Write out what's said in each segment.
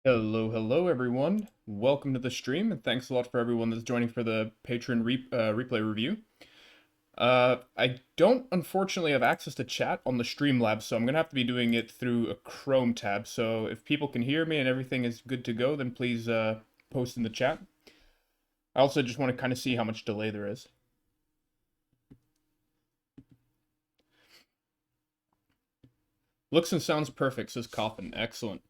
Hello everyone. Welcome to the stream, and thanks a lot for everyone that's joining for the replay review. I don't unfortunately have access to chat on the Streamlabs, so I'm gonna have to be doing it through a Chrome tab. So if people can hear me and everything is good to go, then please post in the chat. I also just want to kind of see how much delay there is. Looks and sounds perfect, says Coffin. Excellent.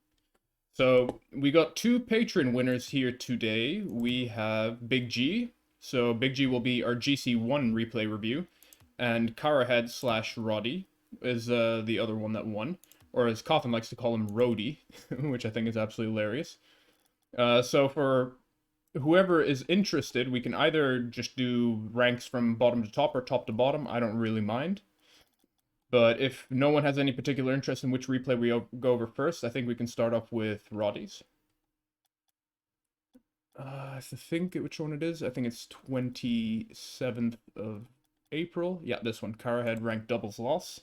So we got two patron winners here today. We have Big G. So Big G will be our GC1 replay review. And Karahead slash Roddy is the other one that won. Or as Coffin likes to call him, Rody, which I think is absolutely hilarious. So for whoever is interested, we can either just do ranks from bottom to top or top to bottom. I don't really mind. But if no one has any particular interest in which replay we go over first, I think we can start off with Roddy's. I think which one it is. I think it's 27th of April. Yeah, this one. Karahead ranked doubles loss.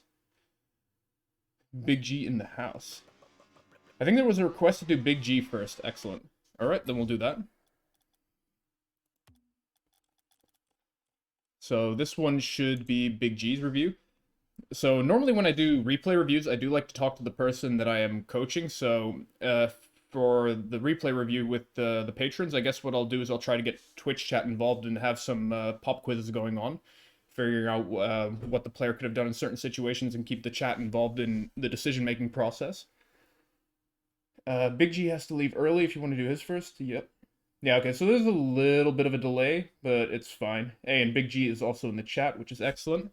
Big G in the house. I think there was a request to do Big G first. Excellent. Alright, then we'll do that. So this one should be Big G's review. So normally when I do replay reviews, I do like to talk to the person that I am coaching. So for the replay review with the patrons, I guess what I'll do is I'll try to get Twitch chat involved and have some pop quizzes going on, figuring out what the player could have done in certain situations and keep the chat involved in the decision-making process. Big G has to leave early if you want to do his first. Yep. Yeah, okay, so there's a little bit of a delay, but it's fine. Hey, and Big G is also in the chat, which is excellent.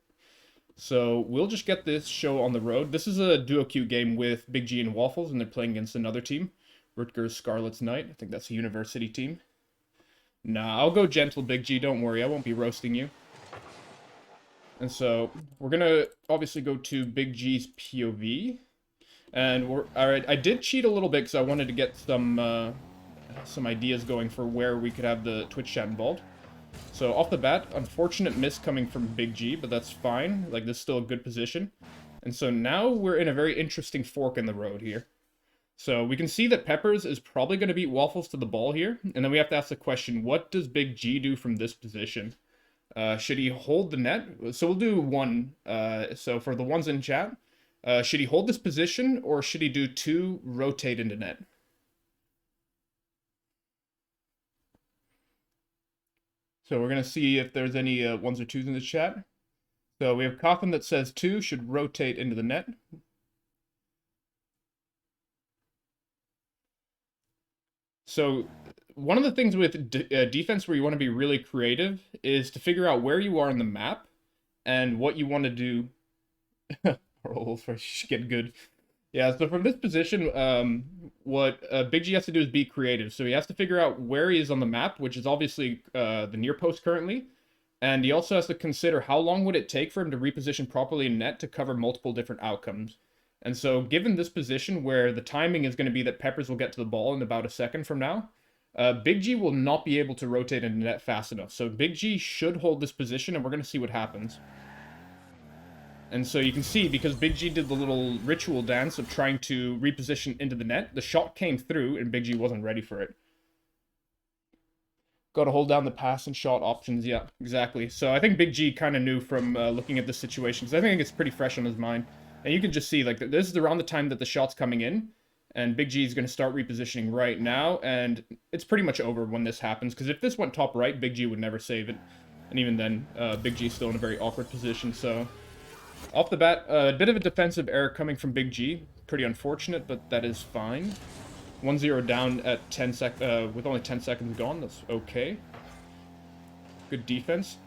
So we'll just get this show on the road. This is a duo queue game with Big G and Waffles, and they're playing against another team. Rutgers Scarlet's Knight. I think that's a university team. Nah, I'll go gentle, Big G. Don't worry, I won't be roasting you. And so we're gonna obviously go to Big G's POV. And alright, I did cheat a little bit because I wanted to get some ideas going for where we could have the Twitch chat involved. So off the bat, unfortunate miss coming from Big G, but that's fine. Like, this is still a good position. And so now we're in a very interesting fork in the road here. So we can see that Peppers is probably going to beat Waffles to the ball here. And then we have to ask the question, what does Big G do from this position? Should he hold the net? So we'll do one. So for the ones in chat, should he hold this position or should he do two, rotate into net? So we're going to see if there's any ones or twos in the chat. So we have Coffin that says 2 should rotate into the net. So one of the things with defense where you want to be really creative is to figure out where you are in the map and what you want to do. Rolls for get good. Yeah, so from this position, what Big G has to do is be creative. So he has to figure out where he is on the map, which is obviously the near post currently. And he also has to consider how long would it take for him to reposition properly in net to cover multiple different outcomes. And so given this position where the timing is going to be that Peppers will get to the ball in about a second from now, Big G will not be able to rotate into net fast enough. So Big G should hold this position, and we're going to see what happens. And so you can see, because Big G did the little ritual dance of trying to reposition into the net, the shot came through, and Big G wasn't ready for it. Got to hold down the pass and shot options. Yeah, exactly. So I think Big G kind of knew from looking at this situation, because I think it's pretty fresh on his mind. And you can just see, like, this is around the time that the shot's coming in, and Big G is going to start repositioning right now, and it's pretty much over when this happens, because if this went top right, Big G would never save it. And even then, Big G's still in a very awkward position, so... Off the bat, a bit of a defensive error coming from Big G. Pretty unfortunate, but that is fine. 1-0 down at with only 10 seconds gone. That's okay. Good defense.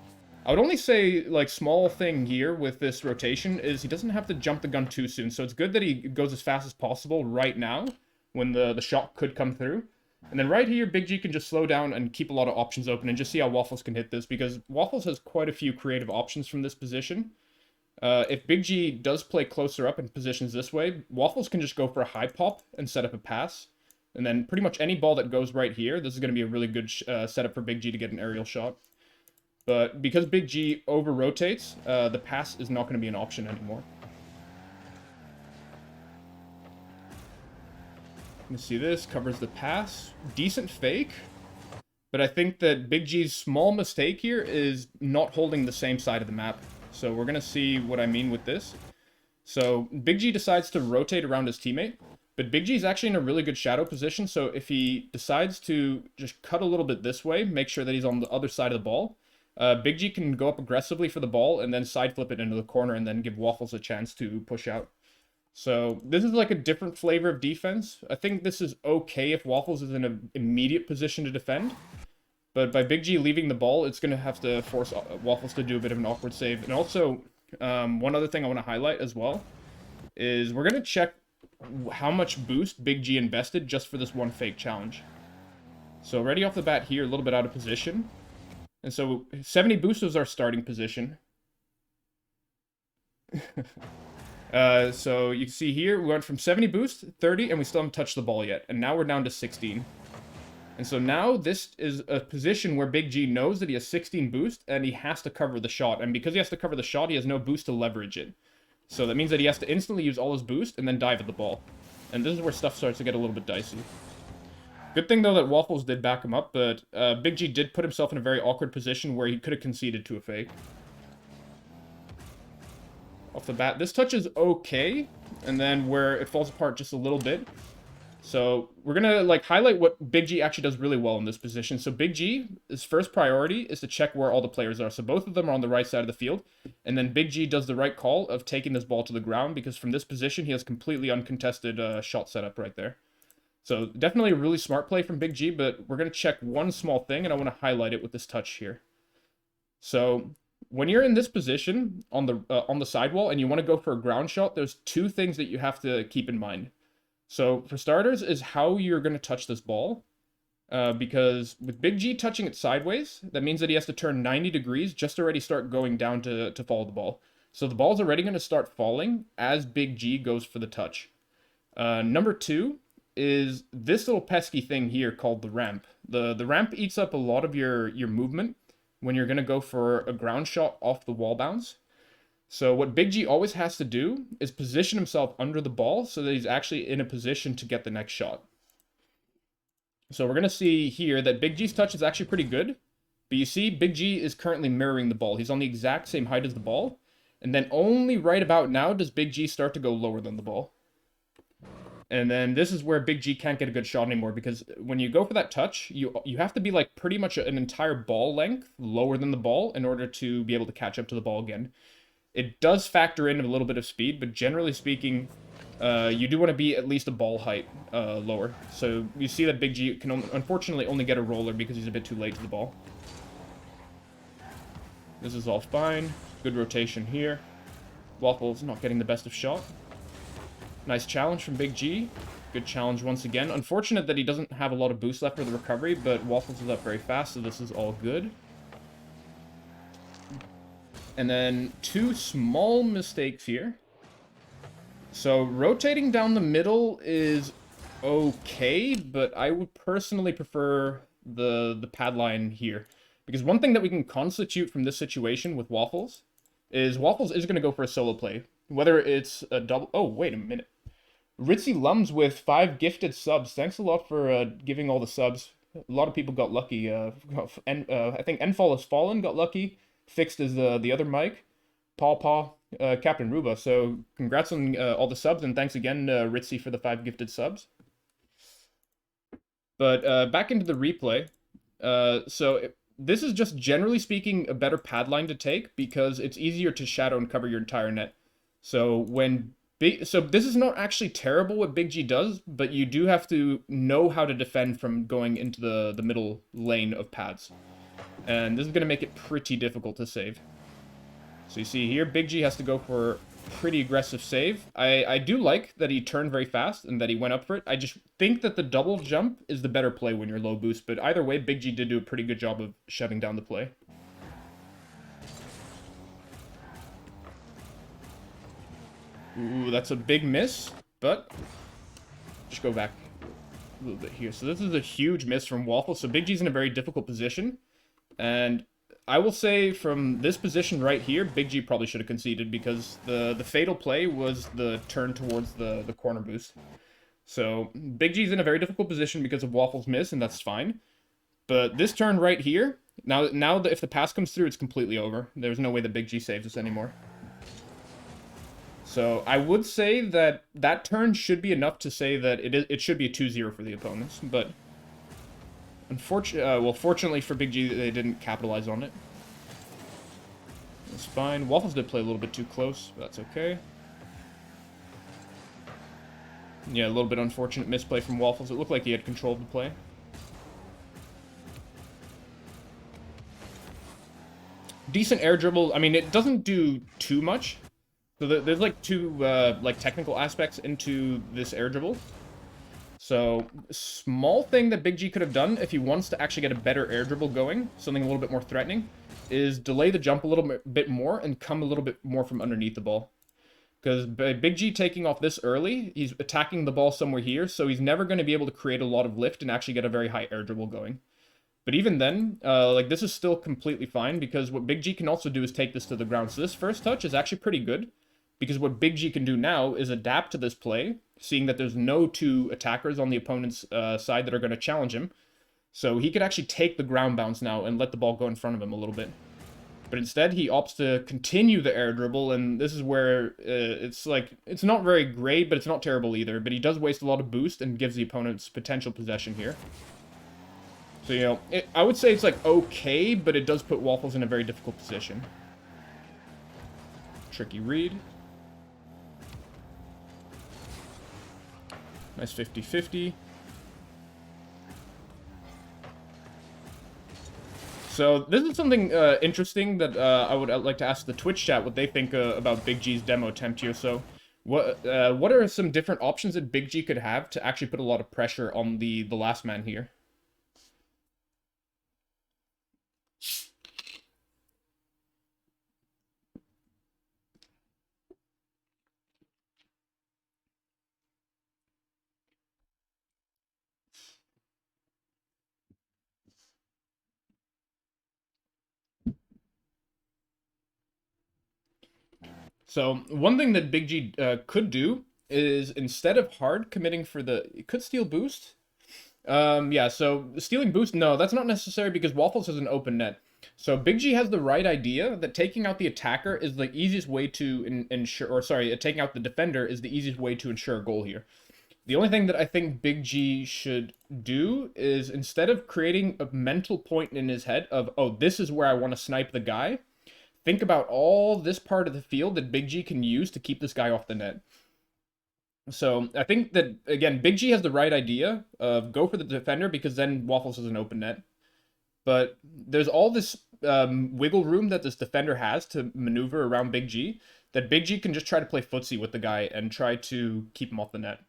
I would only say, like, small thing here with this rotation is he doesn't have to jump the gun too soon. So it's good that he goes as fast as possible right now when the shot could come through. And then right here, Big G can just slow down and keep a lot of options open and just see how Waffles can hit this, because Waffles has quite a few creative options from this position. If Big G does play closer up and positions this way, Waffles can just go for a high pop and set up a pass. And then pretty much any ball that goes right here, this is going to be a really good setup for Big G to get an aerial shot. But because Big G over-rotates, the pass is not going to be an option anymore. You see this, covers the pass. Decent fake. But I think that Big G's small mistake here is not holding the same side of the map. So we're going to see what I mean with this. So Big G decides to rotate around his teammate. But Big G is actually in a really good shadow position. So if he decides to just cut a little bit this way, make sure that he's on the other side of the ball, Big G can go up aggressively for the ball and then side flip it into the corner and then give Waffles a chance to push out. So this is like a different flavor of defense. I think this is okay if Waffles is in an immediate position to defend. But by Big G leaving the ball, it's going to have to force Waffles to do a bit of an awkward save. And also, one other thing I want to highlight as well is we're going to check how much boost Big G invested just for this one fake challenge. So already off the bat here, a little bit out of position. And so 70 boost was our starting position. So you can see here, we went from 70 boost, 30, and we still haven't touched the ball yet. And now we're down to 16. And so now this is a position where Big G knows that he has 16 boost, and he has to cover the shot. And because he has to cover the shot, he has no boost to leverage it. So that means that he has to instantly use all his boost and then dive at the ball. And this is where stuff starts to get a little bit dicey. Good thing, though, that Waffles did back him up, but Big G did put himself in a very awkward position where he could have conceded to a fake. Off the bat, this touch is okay, and then where it falls apart just a little bit. So we're going to like highlight what Big G actually does really well in this position. So Big G, his first priority is to check where all the players are. So both of them are on the right side of the field. And then Big G does the right call of taking this ball to the ground because from this position, he has completely uncontested shot setup right there. So definitely a really smart play from Big G, but we're going to check one small thing, and I want to highlight it with this touch here. So when you're in this position on the sidewall and you want to go for a ground shot, there's two things that you have to keep in mind. So for starters is how you're going to touch this ball. Because with Big G touching it sideways, that means that he has to turn 90 degrees just to already start going down to follow the ball. So the ball's already going to start falling as Big G goes for the touch. Number two is this little pesky thing here called the ramp. The ramp eats up a lot of your movement when you're going to go for a ground shot off the wall bounce. So what Big G always has to do is position himself under the ball so that he's actually in a position to get the next shot. So we're going to see here that Big G's touch is actually pretty good. But you see, Big G is currently mirroring the ball. He's on the exact same height as the ball. And then only right about now does Big G start to go lower than the ball. And then this is where Big G can't get a good shot anymore, because when you go for that touch, you have to be like pretty much an entire ball length lower than the ball in order to be able to catch up to the ball again. It does factor in a little bit of speed, but generally speaking, you do want to be at least a ball height lower. So you see that Big G can unfortunately only get a roller because he's a bit too late to the ball. This is all fine. Good rotation here. Waffles not getting the best of shot. Nice challenge from Big G. Good challenge once again. Unfortunate that he doesn't have a lot of boost left for the recovery, but Waffles is up very fast, so this is all good. And then two small mistakes here. So rotating down the middle is okay, but I would personally prefer the pad line here. Because one thing that we can constitute from this situation with Waffles is Waffles is going to go for a solo play. Whether it's a double... Oh, wait a minute. Ritzy Lums with 5 gifted subs. Thanks a lot for giving all the subs. A lot of people got lucky. I think Enfall Has Fallen got lucky. Fixed is the other mic. Paw, Captain Ruba. So congrats on all the subs, and thanks again, Ritzy, for the 5 gifted subs. But back into the replay. This is just generally speaking a better pad line to take because it's easier to shadow and cover your entire net. So this is not actually terrible what Big G does, but you do have to know how to defend from going into the middle lane of pads. And this is going to make it pretty difficult to save. So you see here, Big G has to go for a pretty aggressive save. I do like that he turned very fast and that he went up for it. I just think that the double jump is the better play when you're low boost. But either way, Big G did do a pretty good job of shutting down the play. Ooh, that's a big miss, but just go back a little bit here. So this is a huge miss from Waffle. So Big G's in a very difficult position. And I will say from this position right here, Big G probably should have conceded because the fatal play was the turn towards the corner boost. So Big G's in a very difficult position because of Waffle's miss, and that's fine. But this turn right here, now that if the pass comes through, it's completely over. There's no way that Big G saves us anymore. So I would say that that turn should be enough to say that it should be a 2-0 for the opponents. But fortunately for Big G, they didn't capitalize on it. It's fine. Waffles did play a little bit too close, but that's okay. Yeah, a little bit unfortunate misplay from Waffles. It looked like he had controlled the play. Decent air dribble. I mean, it doesn't do too much. So there's like two like technical aspects into this air dribble. So small thing that Big G could have done if he wants to actually get a better air dribble going, something a little bit more threatening, is delay the jump a little bit more and come a little bit more from underneath the ball. Because Big G taking off this early, he's attacking the ball somewhere here, so he's never going to be able to create a lot of lift and actually get a very high air dribble going. But even then, like this is still completely fine, because what Big G can also do is take this to the ground. So this first touch is actually pretty good, because what Big G can do now is adapt to this play, seeing that there's no two attackers on the opponent's side that are going to challenge him. So he could actually take the ground bounce now and let the ball go in front of him a little bit. But instead, he opts to continue the air dribble, and this is where it's like, it's not very great, but it's not terrible either. But he does waste a lot of boost and gives the opponents potential possession here. So, you know, I would say it's like okay, but it does put Waffles in a very difficult position. Tricky read. Nice 50-50. So this is something interesting that I would like to ask the Twitch chat what they think about Big G's demo attempt here. So what are some different options that Big G could have to actually put a lot of pressure on the last man here? So one thing that Big G could do is, instead of hard committing for it could steal boost. Yeah, so stealing boost, no, that's not necessary because Waffles has an open net. So Big G has the right idea that taking out the attacker is the easiest way to ensure, or sorry, taking out the defender is the easiest way to ensure a goal here. The only thing that I think Big G should do is, instead of creating a mental point in his head of, oh, this is where I want to snipe the guy, think about all this part of the field that Big G can use to keep this guy off the net. So I think that, again, Big G has the right idea of go for the defender, because then Waffles has an open net. But there's all this wiggle room that this defender has to maneuver around Big G, that Big G can just try to play footsie with the guy and try to keep him off the net.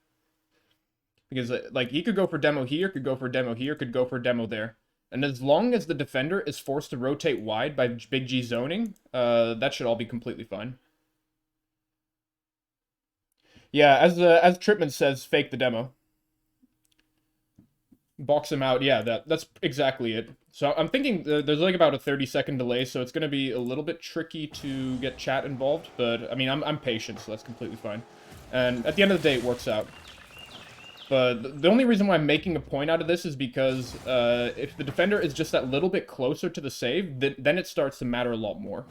Because, like, he could go for demo here, could go for demo here, could go for demo there. And as long as the defender is forced to rotate wide by Big G zoning, that should all be completely fine. Yeah, as Tripman says, fake the demo. Box him out. Yeah, that's exactly it. So I'm thinking there's like about a 30-second delay, so it's going to be a little bit tricky to get chat involved. But, I mean, I'm patient, so that's completely fine. And at the end of the day, it works out. But the only reason why I'm making a point out of this is because if the defender is just that little bit closer to the save, then it starts to matter a lot more.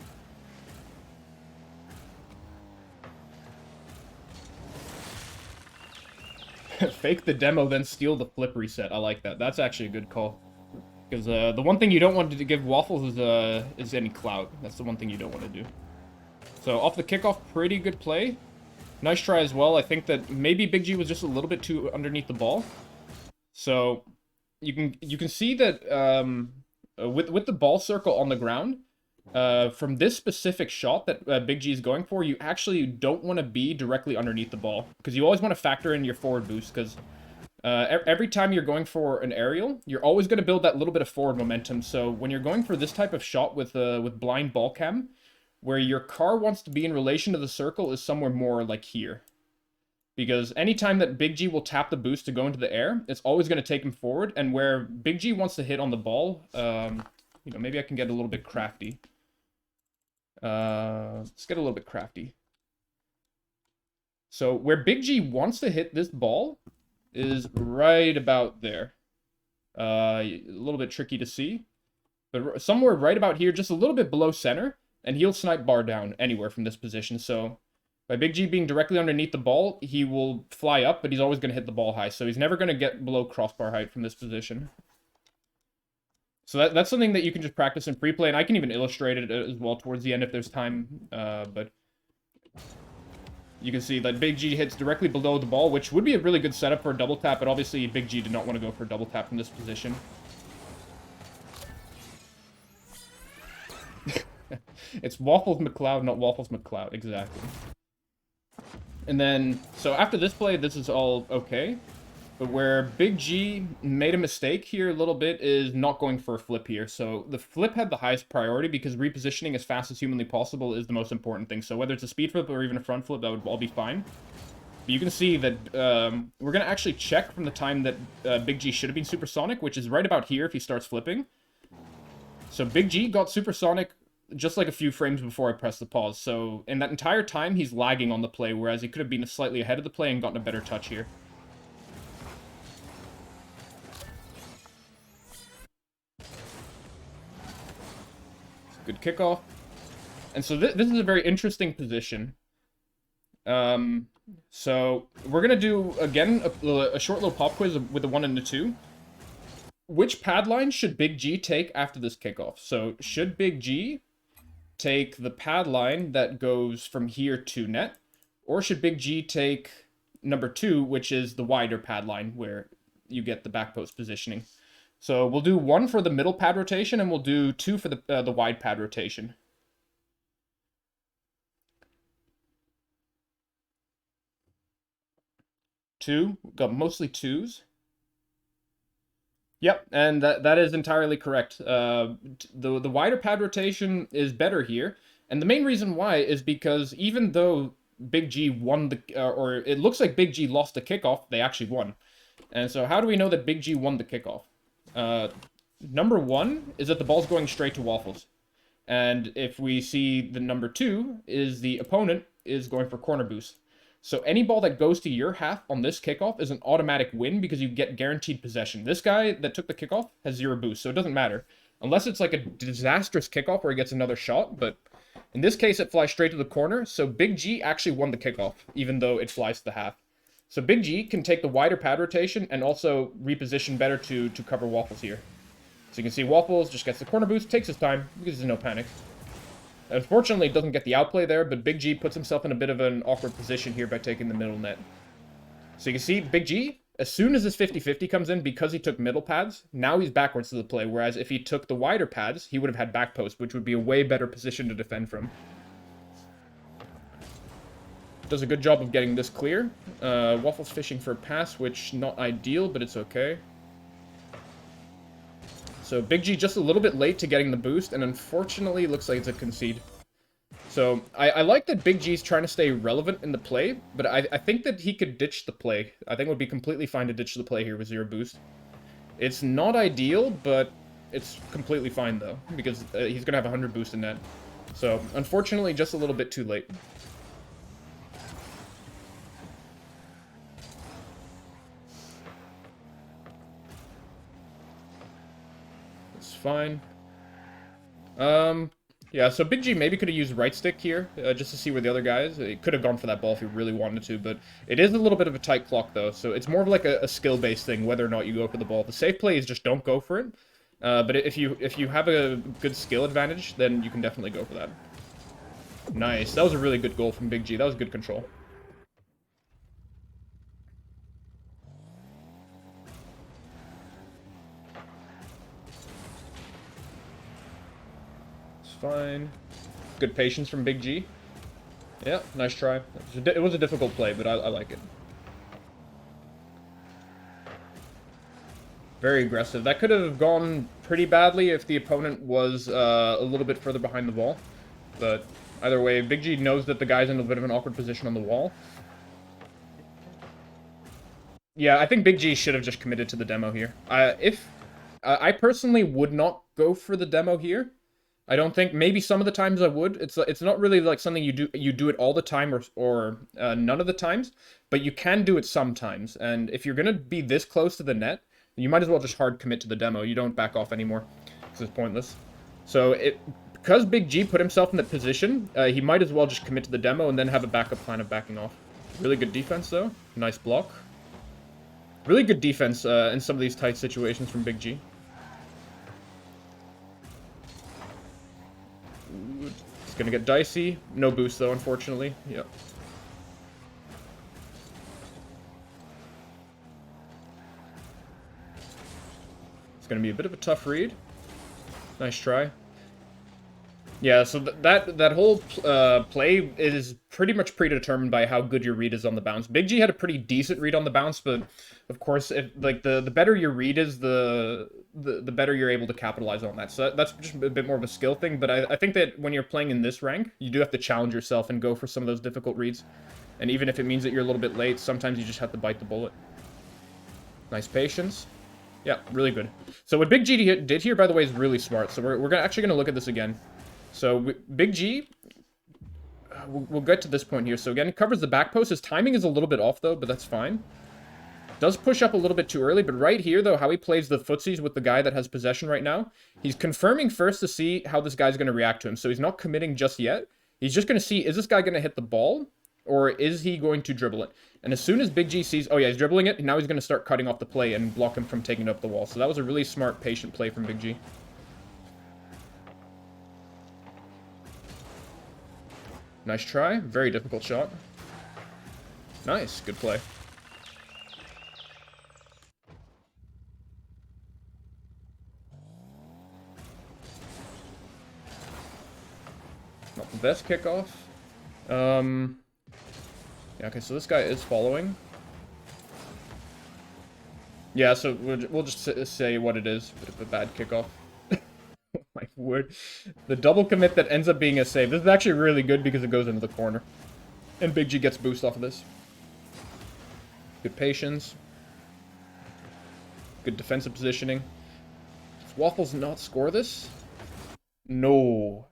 Fake the demo, then steal the flip reset. I like that. That's actually a good call. Because the one thing you don't want to give Waffles is any clout. That's the one thing you don't want to do. So off the kickoff, pretty good play. Nice try as well. I think that maybe Big G was just a little bit too underneath the ball. So you can see that with the ball circle on the ground, from this specific shot that Big G is going for, you actually don't want to be directly underneath the ball, because you always want to factor in your forward boost, because every time you're going for an aerial, you're always going to build that little bit of forward momentum. So when you're going for this type of shot with blind ball cam, where your car wants to be in relation to the circle is somewhere more like here. Because anytime that Big G will tap the boost to go into the air, it's always going to take him forward. And where Big G wants to hit on the ball, you know, maybe I can get a little bit crafty. Let's get a little bit crafty. So where Big G wants to hit this ball is right about there. A little bit tricky to see, but somewhere right about here, just a little bit below center, and he'll snipe bar down anywhere from this position. So by Big G being directly underneath the ball, he will fly up, but he's always going to hit the ball high, so he's never going to get below crossbar height from this position. So that's something that you can just practice in free play, and I can even illustrate it as well towards the end if there's time, but you can see that Big G hits directly below the ball, which would be a really good setup for a double tap, but obviously Big G did not want to go for a double tap from this position. It's Waffles McCloud, not Waffles McCloud, exactly. And then, so after this play, this is all okay. But where Big G made a mistake here a little bit is not going for a flip here. So the flip had the highest priority because repositioning as fast as humanly possible is the most important thing. So whether it's a speed flip or even a front flip, that would all be fine. But you can see that we're going to actually check from the time that Big G should have been supersonic, which is right about here if he starts flipping. So Big G got supersonic just like a few frames before I pressed the pause. So in that entire time, he's lagging on the play, whereas he could have been slightly ahead of the play and gotten a better touch here. Good kickoff. And so this is a very interesting position. So we're going to do, again, a short little pop quiz with a 1 and a 2. Which pad line should Big G take after this kickoff? So should Big G take the pad line that goes from here to net? Or should Big G take number 2, which is the wider pad line where you get the back post positioning? So we'll do 1 for the middle pad rotation, and we'll do 2 for the wide pad rotation. Two, got mostly 2s. Yep, and that is entirely correct. The wider pad rotation is better here, and the main reason why is because even though Big G won the, or it looks like Big G lost the kickoff, they actually won. And so how do we know that Big G won the kickoff? Number 1 is that the ball's going straight to Waffles. And if we see the number 2 is the opponent is going for corner boost. So any ball that goes to your half on this kickoff is an automatic win because you get guaranteed possession. This guy that took the kickoff has 0 boost, so it doesn't matter. Unless it's like a disastrous kickoff where he gets another shot, but in this case it flies straight to the corner, so Big G actually won the kickoff, even though it flies to the half. So Big G can take the wider pad rotation and also reposition better to cover Waffles here. So you can see Waffles just gets the corner boost, takes his time, because there's no panic. Unfortunately, it doesn't get the outplay there, but Big G puts himself in a bit of an awkward position here by taking the middle net. So you can see Big G, as soon as his 50-50 comes in, because he took middle pads, now he's backwards to the play, whereas if he took the wider pads, he would have had back post, which would be a way better position to defend from. Does a good job of getting this clear. Waffles fishing for a pass, which not ideal, but it's okay. So Big G just a little bit late to getting the boost, and unfortunately looks like it's a concede. So I like that Big G's trying to stay relevant in the play, but I think that he could ditch the play. I think it would be completely fine to ditch the play here with 0 boost. It's not ideal, but it's completely fine though, because he's going to have 100 boost in net. So unfortunately just a little bit too late. Fine. Yeah, so Big G maybe could have used right stick here, just to see where the other guy is. He could have gone for that ball if he really wanted to, but it is a little bit of a tight clock, though, so it's more of like a skill-based thing, whether or not you go for the ball. The safe play is just don't go for it, but if you have a good skill advantage, then you can definitely go for that. Nice. That was a really good goal from Big G. That was good control. Fine. Good patience from Big G. Yeah, nice try. It was a difficult play, but I like it. Very aggressive. That could have gone pretty badly if the opponent was a little bit further behind the ball. But either way, Big G knows that the guy's in a bit of an awkward position on the wall. Yeah, I think Big G should have just committed to the demo here. I personally would not go for the demo here. I don't think, maybe some of the times I would. It's not really like something you do it all the time or none of the times, but you can do it sometimes. And if you're gonna be this close to the net, you might as well just hard commit to the demo. You don't back off anymore because it's pointless. So because Big G put himself in that position, he might as well just commit to the demo and then have a backup plan of backing off. Really good defense though. Nice block. Really good defense in some of these tight situations from Big G. It's gonna get dicey. No boost though, unfortunately. Yep. It's gonna be a bit of a tough read. Nice try. Yeah, so that whole play is pretty much predetermined by how good your read is on the bounce. Big G had a pretty decent read on the bounce, but of course, if like the better your read is, the better you're able to capitalize on that. So that's just a bit more of a skill thing. But I think that when you're playing in this rank, you do have to challenge yourself and go for some of those difficult reads. And even if it means that you're a little bit late, sometimes you just have to bite the bullet. Nice patience. Yeah, really good. So what Big G did here, by the way, is really smart. So we're actually going to look at this again. So Big G, we'll get to this point here. So again, it covers the back post. His timing is a little bit off though, but that's fine. Does push up a little bit too early, but right here though, how he plays the footsies with the guy that has possession right now, he's confirming first to see how this guy's going to react to him. So he's not committing just yet. He's just going to see, is this guy going to hit the ball or is he going to dribble it? And as soon as Big G sees, oh yeah, he's dribbling it, now he's going to start cutting off the play and block him from taking it up the wall. So that was a really smart, patient play from Big G. Nice try. Very difficult shot. Nice. Good play. Not the best kickoff. Yeah, okay, so this guy is following. Yeah, so we'll just say what it is. Bit of a bad kickoff. Oh my word. The double commit that ends up being a save. This is actually really good because it goes into the corner. And Big G gets boost off of this. Good patience. Good defensive positioning. Does Waffles not score this? No.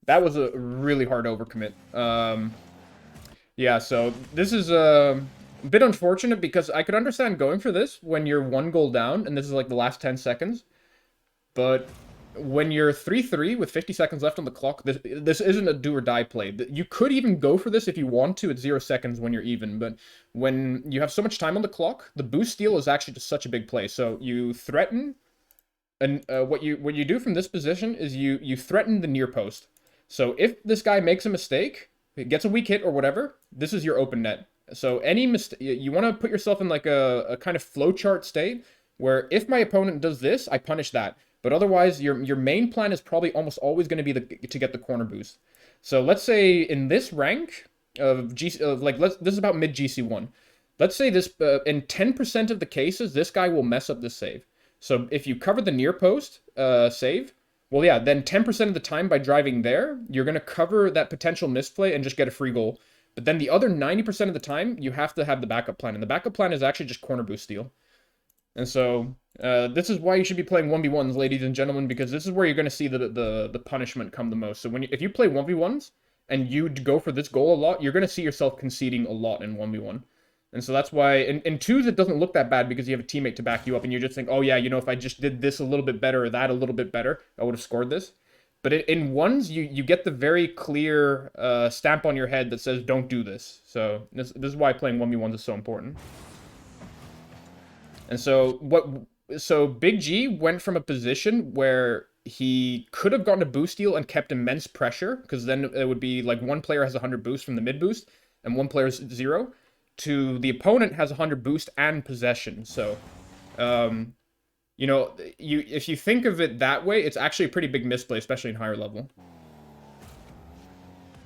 That was a really hard overcommit. Yeah, so this is a bit unfortunate because I could understand going for this when you're 1 goal down and this is like the last 10 seconds. But when you're 3-3 with 50 seconds left on the clock, this isn't a do or die play. You could even go for this if you want to at 0 seconds when you're even, but when you have so much time on the clock, the boost steal is actually just such a big play. So you threaten, and what you do from this position is you threaten the near post. So if this guy makes a mistake, gets a weak hit or whatever, this is your open net. So any mistake, you want to put yourself in like a kind of flowchart state where if my opponent does this, I punish that. But otherwise, your main plan is probably almost always going to be to get the corner boost. So let's say in this rank of this is about mid GC1. Let's say this in 10% of the cases, this guy will mess up this save. So if you cover the near post save, well, yeah, then 10% of the time by driving there, you're going to cover that potential misplay and just get a free goal. But then the other 90% of the time, you have to have the backup plan. And the backup plan is actually just corner boost steal. And so this is why you should be playing 1v1s, ladies and gentlemen, because this is where you're going to see the punishment come the most. So if you play 1v1s and you go for this goal a lot, you're going to see yourself conceding a lot in 1v1. And so that's why in 2s it doesn't look that bad because you have a teammate to back you up and you just think, oh yeah, you know, if I just did this a little bit better or that a little bit better, I would have scored this. But in 1s, you get the very clear stamp on your head that says, don't do this. So this is why playing 1v1s is so important. And so Big G went from a position where he could have gotten a boost steal and kept immense pressure, because then it would be like one player has 100 boost from the mid boost and one player's 0, to the opponent has 100 boost and possession. So, you know, if you think of it that way, it's actually a pretty big misplay, especially in higher level.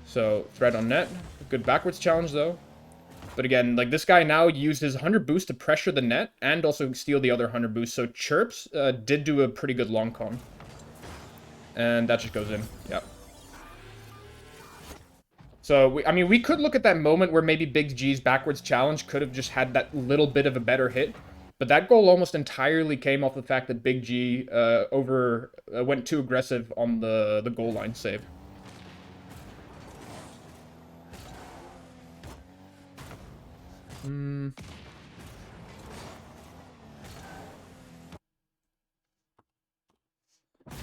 So, threat on net. Good backwards challenge, though. But again, like this guy now used his 100 boost to pressure the net and also steal the other 100 boost. So Chirps did do a pretty good long con. And that just goes in. Yep. So, I mean, we could look at that moment where maybe Big G's backwards challenge could have just had that little bit of a better hit. But that goal almost entirely came off the fact that Big G went too aggressive on the goal line save.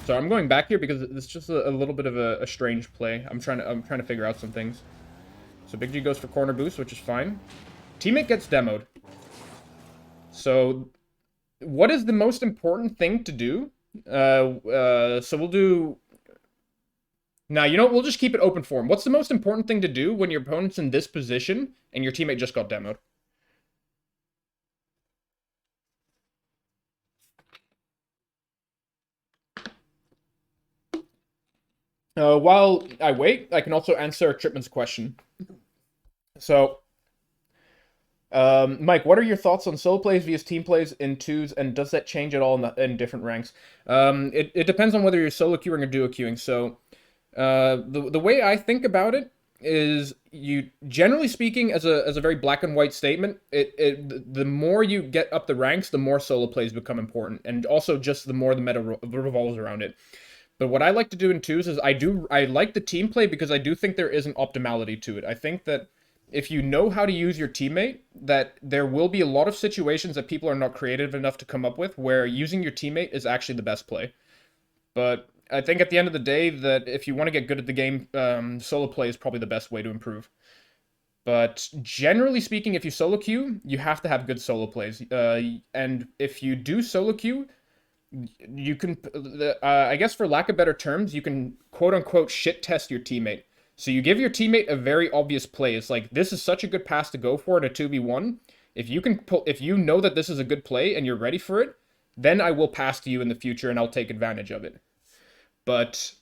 So I'm going back here because it's just a little bit of a strange play. I'm trying to figure out some things. So Big G goes for corner boost, which is fine. Teammate gets demoed. So what is the most important thing to do? So we'll do... Now, you know what? We'll just keep it open for him. What's the most important thing to do when your opponent's in this position and your teammate just got demoed? While I wait, I can also answer Tripman's question. So, Mike, what are your thoughts on solo plays vs team plays in twos, and does that change at all in different ranks? It depends on whether you're solo queuing or duo queuing. So, the way I think about it is, you generally speaking, as a very black and white statement, the more you get up the ranks, the more solo plays become important, and also just the more the meta revolves around it. But what I like to do in twos is I like the team play because I do think there is an optimality to it. I think that if you know how to use your teammate, that there will be a lot of situations that people are not creative enough to come up with where using your teammate is actually the best play. But I think at the end of the day that if you want to get good at the game, solo play is probably the best way to improve. But generally speaking, if you solo queue, you have to have good solo plays. And if you do solo queue, you can, I guess for lack of better terms, you can quote-unquote shit test your teammate. So you give your teammate a very obvious play. It's like, this is such a good pass to go for in a 2v1. If you know that this is a good play and you're ready for it, then I will pass to you in the future and I'll take advantage of it. But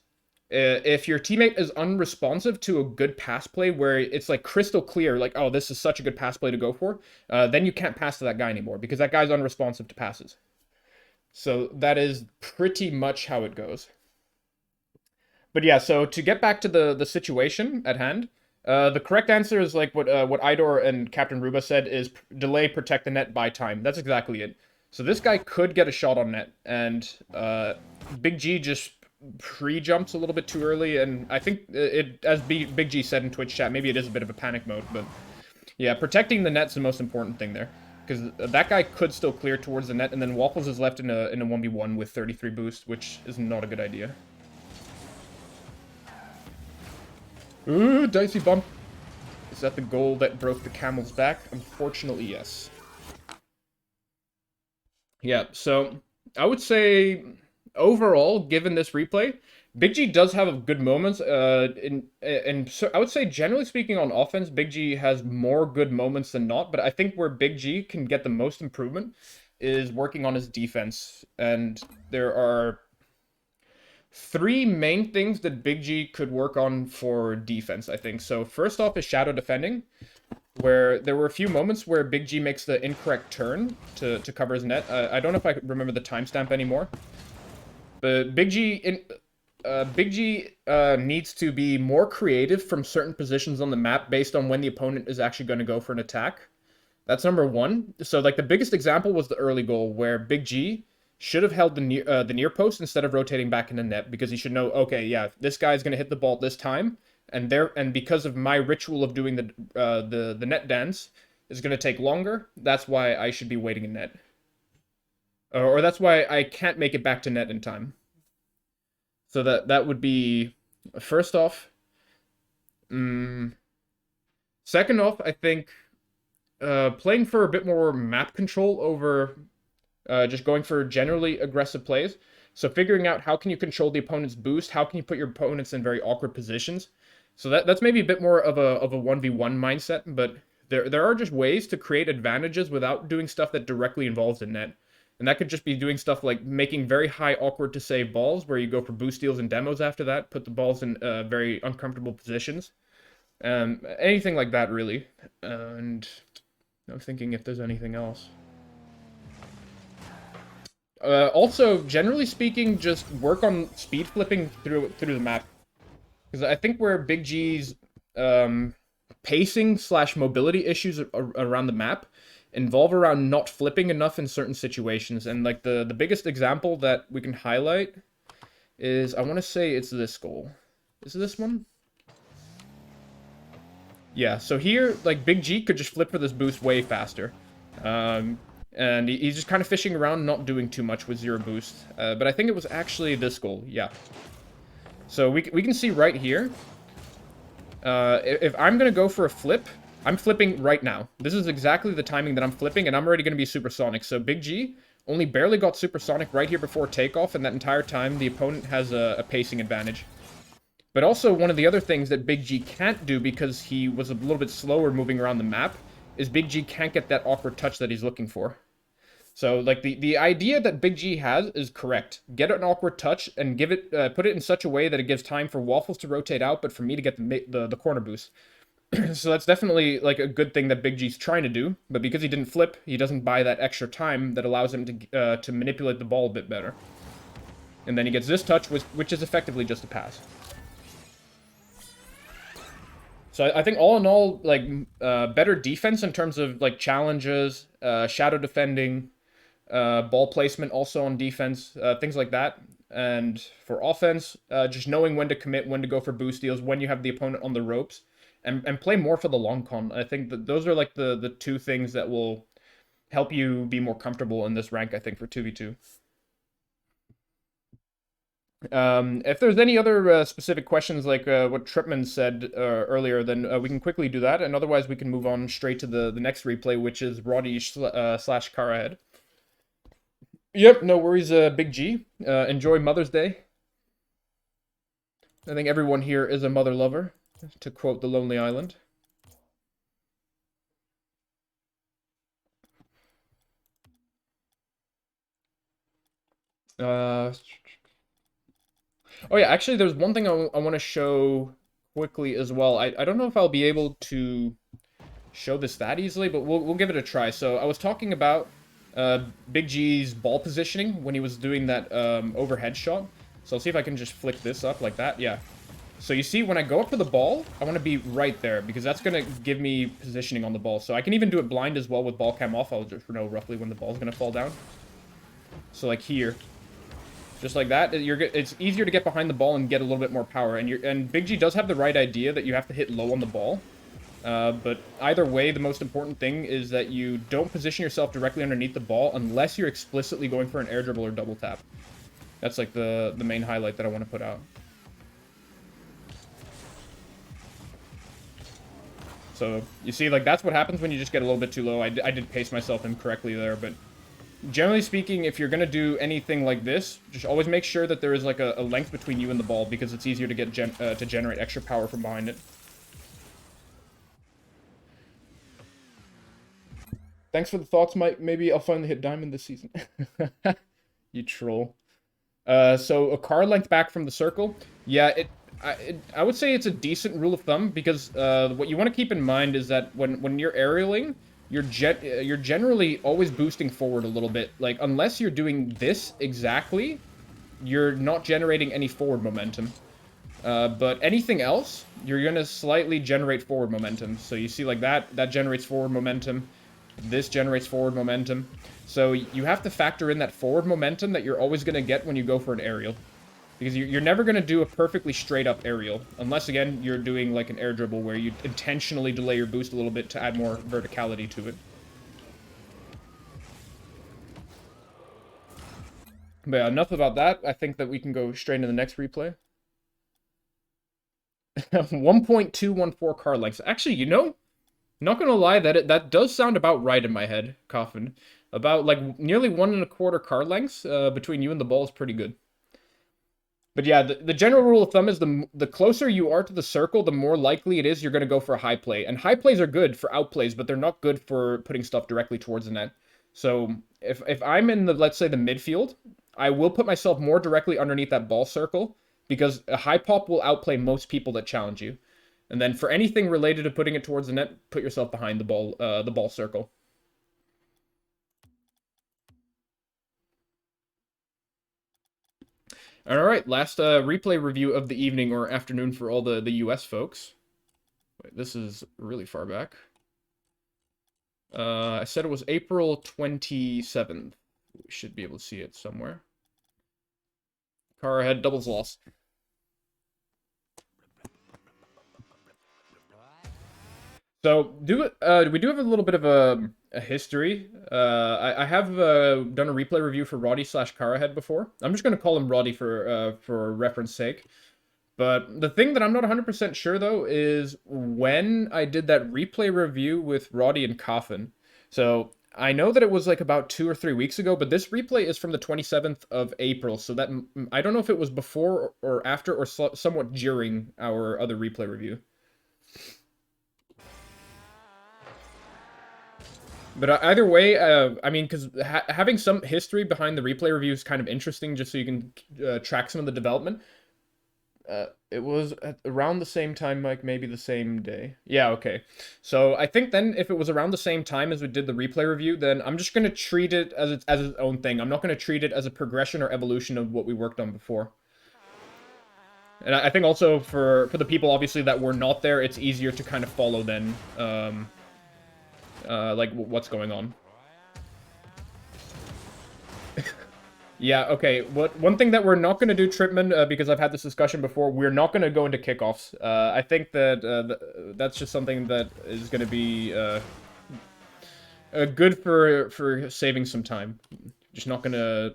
if your teammate is unresponsive to a good pass play where it's like crystal clear, like, oh, this is such a good pass play to go for, then you can't pass to that guy anymore because that guy's unresponsive to passes. So that is pretty much how it goes. But yeah, so to get back to the situation at hand, the correct answer is like what Idor and Captain Ruba said is delay, protect the net, buy time. That's exactly it. So this guy could get a shot on net, and Big G just pre-jumps a little bit too early, and I think as Big G said in Twitch chat, maybe it is a bit of a panic mode, but yeah, protecting the net's the most important thing there. Because that guy could still clear towards the net, and then Waffles is left in a 1v1 with 33 boost, which is not a good idea. Ooh, dicey bump. Is that the goal that broke the camel's back? Unfortunately, yes. Yeah, so I would say overall, given this replay, Big G does have good moments. And so I would say, generally speaking, on offense, Big G has more good moments than not. But I think where Big G can get the most improvement is working on his defense. And there are three main things that Big G could work on for defense, I think. So first off is shadow defending, where there were a few moments where Big G makes the incorrect turn to cover his net. I don't know if I remember the timestamp anymore. But Big G needs to be more creative from certain positions on the map based on when the opponent is actually going to go for an attack. That's number one. So, like, the biggest example was the early goal where Big G should have held the near post instead of rotating back into net, because he should know, okay, yeah, this guy's going to hit the ball this time, and because of my ritual of doing the net dance is going to take longer. That's why I should be waiting in net, or that's why I can't make it back to net in time. So that would be first off. Second off, I think playing for a bit more map control over just going for generally aggressive plays. So figuring out how can you control the opponent's boost, how can you put your opponents in very awkward positions. So that's maybe a bit more of a 1v1 mindset, but there are just ways to create advantages without doing stuff that directly involves the net. And that could just be doing stuff like making very high awkward to save balls, where you go for boost steals and demos after that, put the balls in very uncomfortable positions. Anything like that, really. And I'm thinking if there's anything else. Also, generally speaking, just work on speed flipping through the map. Because I think where Big G's pacing / mobility issues around the map involve around not flipping enough in certain situations. And like the biggest example that we can highlight is, I want to say it's this goal. Is it this one? Yeah, so here, like, Big G could just flip for this boost way faster. And he's just kind of fishing around, not doing too much with zero boost. But I think it was actually this goal, yeah. So we can see right here, if I'm going to go for a flip, I'm flipping right now. This is exactly the timing that I'm flipping, and I'm already going to be supersonic. So Big G only barely got supersonic right here before takeoff, and that entire time the opponent has a pacing advantage. But also, one of the other things that Big G can't do because he was a little bit slower moving around the map is Big G can't get that awkward touch that he's looking for. So, like, the idea that Big G has is correct. Get an awkward touch and give it, put it in such a way that it gives time for Waffles to rotate out, but for me to get the corner boost. So that's definitely, like, a good thing that Big G's trying to do, but because he didn't flip, he doesn't buy that extra time that allows him to manipulate the ball a bit better. And then he gets this touch, which is effectively just a pass. So I think all in all, like, better defense in terms of, like, challenges, shadow defending, ball placement also on defense, things like that. And for offense, just knowing when to commit, when to go for boost deals, when you have the opponent on the ropes, and play more for the long con. I think that those are, like, the two things that will help you be more comfortable in this rank, I think, for 2v2. If there's any other specific questions like what Tripman said earlier, then we can quickly do that, and otherwise we can move on straight to the next replay, which is Roddy slash Kara Head. Yep, no worries, Big G. Enjoy Mother's Day. I think everyone here is a mother lover, to quote The Lonely Island. Oh yeah, actually, there's one thing I want to show quickly as well. I don't know if I'll be able to show this that easily, but we'll give it a try. So I was talking about Big G's ball positioning when he was doing that overhead shot. So I'll see if I can just flick this up like that. Yeah. So you see, when I go up to the ball, I want to be right there because that's going to give me positioning on the ball. So I can even do it blind as well with ball cam off. I'll just know roughly when the ball's going to fall down. So like here. Just like that, it's easier to get behind the ball and get a little bit more power. And Big G does have the right idea that you have to hit low on the ball. But either way, the most important thing is that you don't position yourself directly underneath the ball unless you're explicitly going for an air dribble or double tap. That's like the main highlight that I want to put out. So you see, like, that's what happens when you just get a little bit too low. I did pace myself incorrectly there, but generally speaking, if you're going to do anything like this, just always make sure that there is, like, a length between you and the ball, because it's easier to get to generate extra power from behind it. Thanks for the thoughts, Mike. Maybe I'll finally hit diamond this season. You troll. So a car length back from the circle. Yeah, I would say it's a decent rule of thumb, because what you want to keep in mind is that when you're aerialing, you're generally always boosting forward a little bit. Like, unless you're doing this exactly, you're not generating any forward momentum. But anything else, you're going to slightly generate forward momentum. So you see, like, that generates forward momentum. This generates forward momentum. So you have to factor in that forward momentum that you're always going to get when you go for an aerial. Because you're never going to do a perfectly straight-up aerial. Unless, again, you're doing, like, an air dribble where you intentionally delay your boost a little bit to add more verticality to it. But yeah, enough about that. I think that we can go straight into the next replay. 1.214 car lengths. Actually, you know, not going to lie, that does sound about right in my head, Coffin. About, like, nearly 1.25 car lengths between you and the ball is pretty good. But yeah, the general rule of thumb is the closer you are to the circle, the more likely it is you're going to go for a high play. And high plays are good for outplays, but they're not good for putting stuff directly towards the net. So if I'm in the, let's say, the midfield, I will put myself more directly underneath that ball circle, because a high pop will outplay most people that challenge you. And then for anything related to putting it towards the net, put yourself behind the ball circle. All right, last replay review of the evening or afternoon for all the US folks. Wait, this is really far back. I said it was April 27th. We should be able to see it somewhere. Car ahead, doubles loss. So we do have a little bit of a history. I have done a replay review for Roddy slash Carahead before. I'm just gonna call him Roddy for reference sake. But the thing that I'm not 100% sure though is when I did that replay review with Roddy and Coffin. So I know that it was like about 2 or 3 weeks ago, but this replay is from the 27th of April. So that I don't know if it was before or after or somewhat during our other replay review. But either way, I mean, because having some history behind the replay review is kind of interesting, just so you can track some of the development. It was at around the same time, like maybe the same day. Yeah, okay. So I think then if it was around the same time as we did the replay review, then I'm just gonna treat it as its own thing. I'm not gonna treat it as a progression or evolution of what we worked on before. And I think also for the people obviously that were not there, it's easier to kind of follow then. Like what's going on. Yeah, okay. One thing that we're not going to do, Tripman, because I've had this discussion before, we're not going to go into kickoffs. I think that that's just something that is going to be good for saving some time. Just not gonna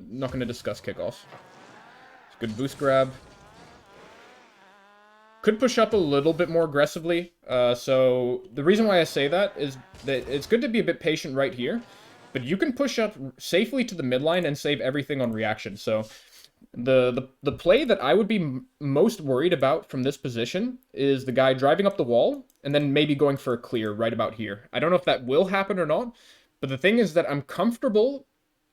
discuss kickoffs. It's a good boost grab. Could push up a little bit more aggressively. So the reason why I say that is that it's good to be a bit patient right here. But you can push up safely to the midline and save everything on reaction. So the play that I would be most worried about from this position is the guy driving up the wall and then maybe going for a clear right about here. I don't know if that will happen or not. But the thing is that I'm comfortable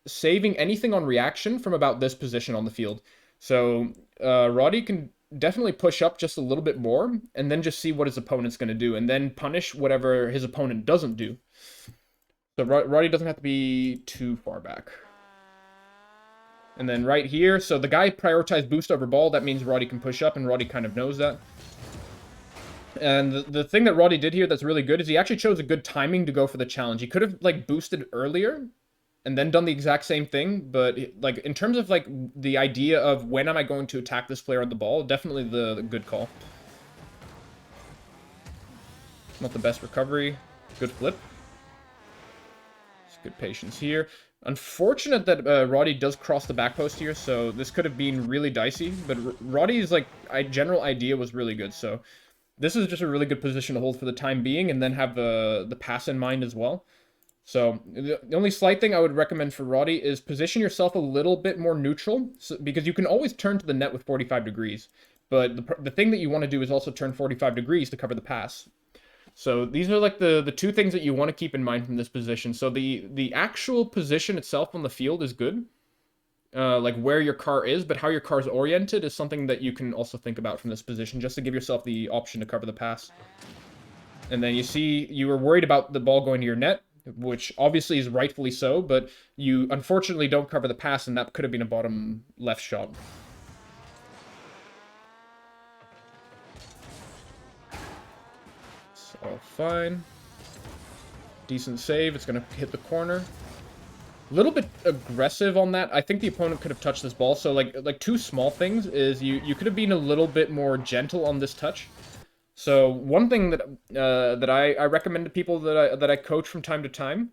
saving anything on reaction from about this position on the field. So Roddy can definitely push up just a little bit more and then just see what his opponent's going to do and then punish whatever his opponent doesn't do. So Roddy doesn't have to be too far back. And then right here, so the guy prioritized boost over ball. That means Roddy can push up, and Roddy kind of knows that. And the thing that Roddy did here that's really good is he actually chose a good timing to go for the challenge. He could have, like, boosted earlier and then done the exact same thing. But, like, in terms of, like, the idea of when am I going to attack this player on the ball, definitely the good call. Not the best recovery. Good flip. Good patience here. Unfortunate that Roddy does cross the back post here, so this could have been really dicey. But Roddy's like general idea was really good, so this is just a really good position to hold for the time being, and then have the pass in mind as well. So the only slight thing I would recommend for Roddy is position yourself a little bit more neutral, because you can always turn to the net with 45 degrees. But the thing that you want to do is also turn 45 degrees to cover the pass. So these are like the two things that you want to keep in mind from this position. So the actual position itself on the field is good, like where your car is, but how your car is oriented is something that you can also think about from this position, just to give yourself the option to cover the pass. And then you see you were worried about the ball going to your net, which obviously is rightfully so, but you unfortunately don't cover the pass, and that could have been a bottom left shot. All fine. Decent save. It's going to hit the corner. A little bit aggressive on that. I think the opponent could have touched this ball. So, like two small things is you could have been a little bit more gentle on this touch. So, one thing that that I recommend to people that I coach from time to time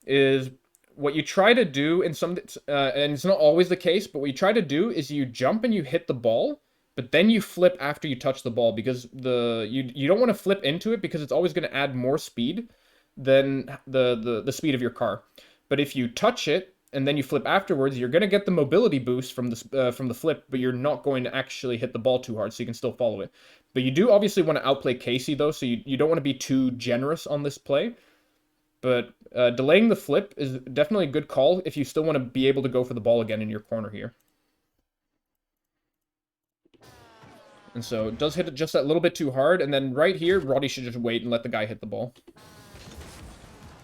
is what you try to do in some... and it's not always the case, but what you try to do is you jump and you hit the ball, but then you flip after you touch the ball, because you don't want to flip into it, because it's always going to add more speed than the speed of your car. But if you touch it and then you flip afterwards, you're going to get the mobility boost from the flip, but you're not going to actually hit the ball too hard, so you can still follow it. But you do obviously want to outplay Casey though, so you don't want to be too generous on this play. But delaying the flip is definitely a good call if you still want to be able to go for the ball again in your corner here. And so it does hit it just that little bit too hard. And then right here, Roddy should just wait and let the guy hit the ball.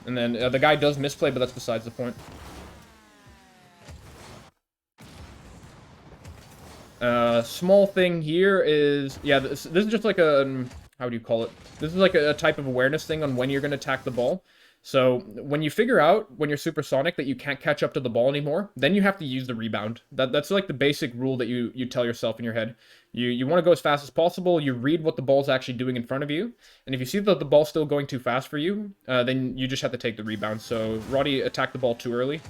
And then the guy does misplay, but that's besides the point. Small thing here is... yeah, this is just like a... how do you call it? This is like a type of awareness thing on when you're going to attack the ball. So when you figure out when you're supersonic that you can't catch up to the ball anymore, then you have to use the rebound. That's like the basic rule that you tell yourself in your head. You want to go as fast as possible. You read what the ball's actually doing in front of you, and if you see that the ball's still going too fast for you, then you just have to take the rebound. So Roddy attacked the ball too early.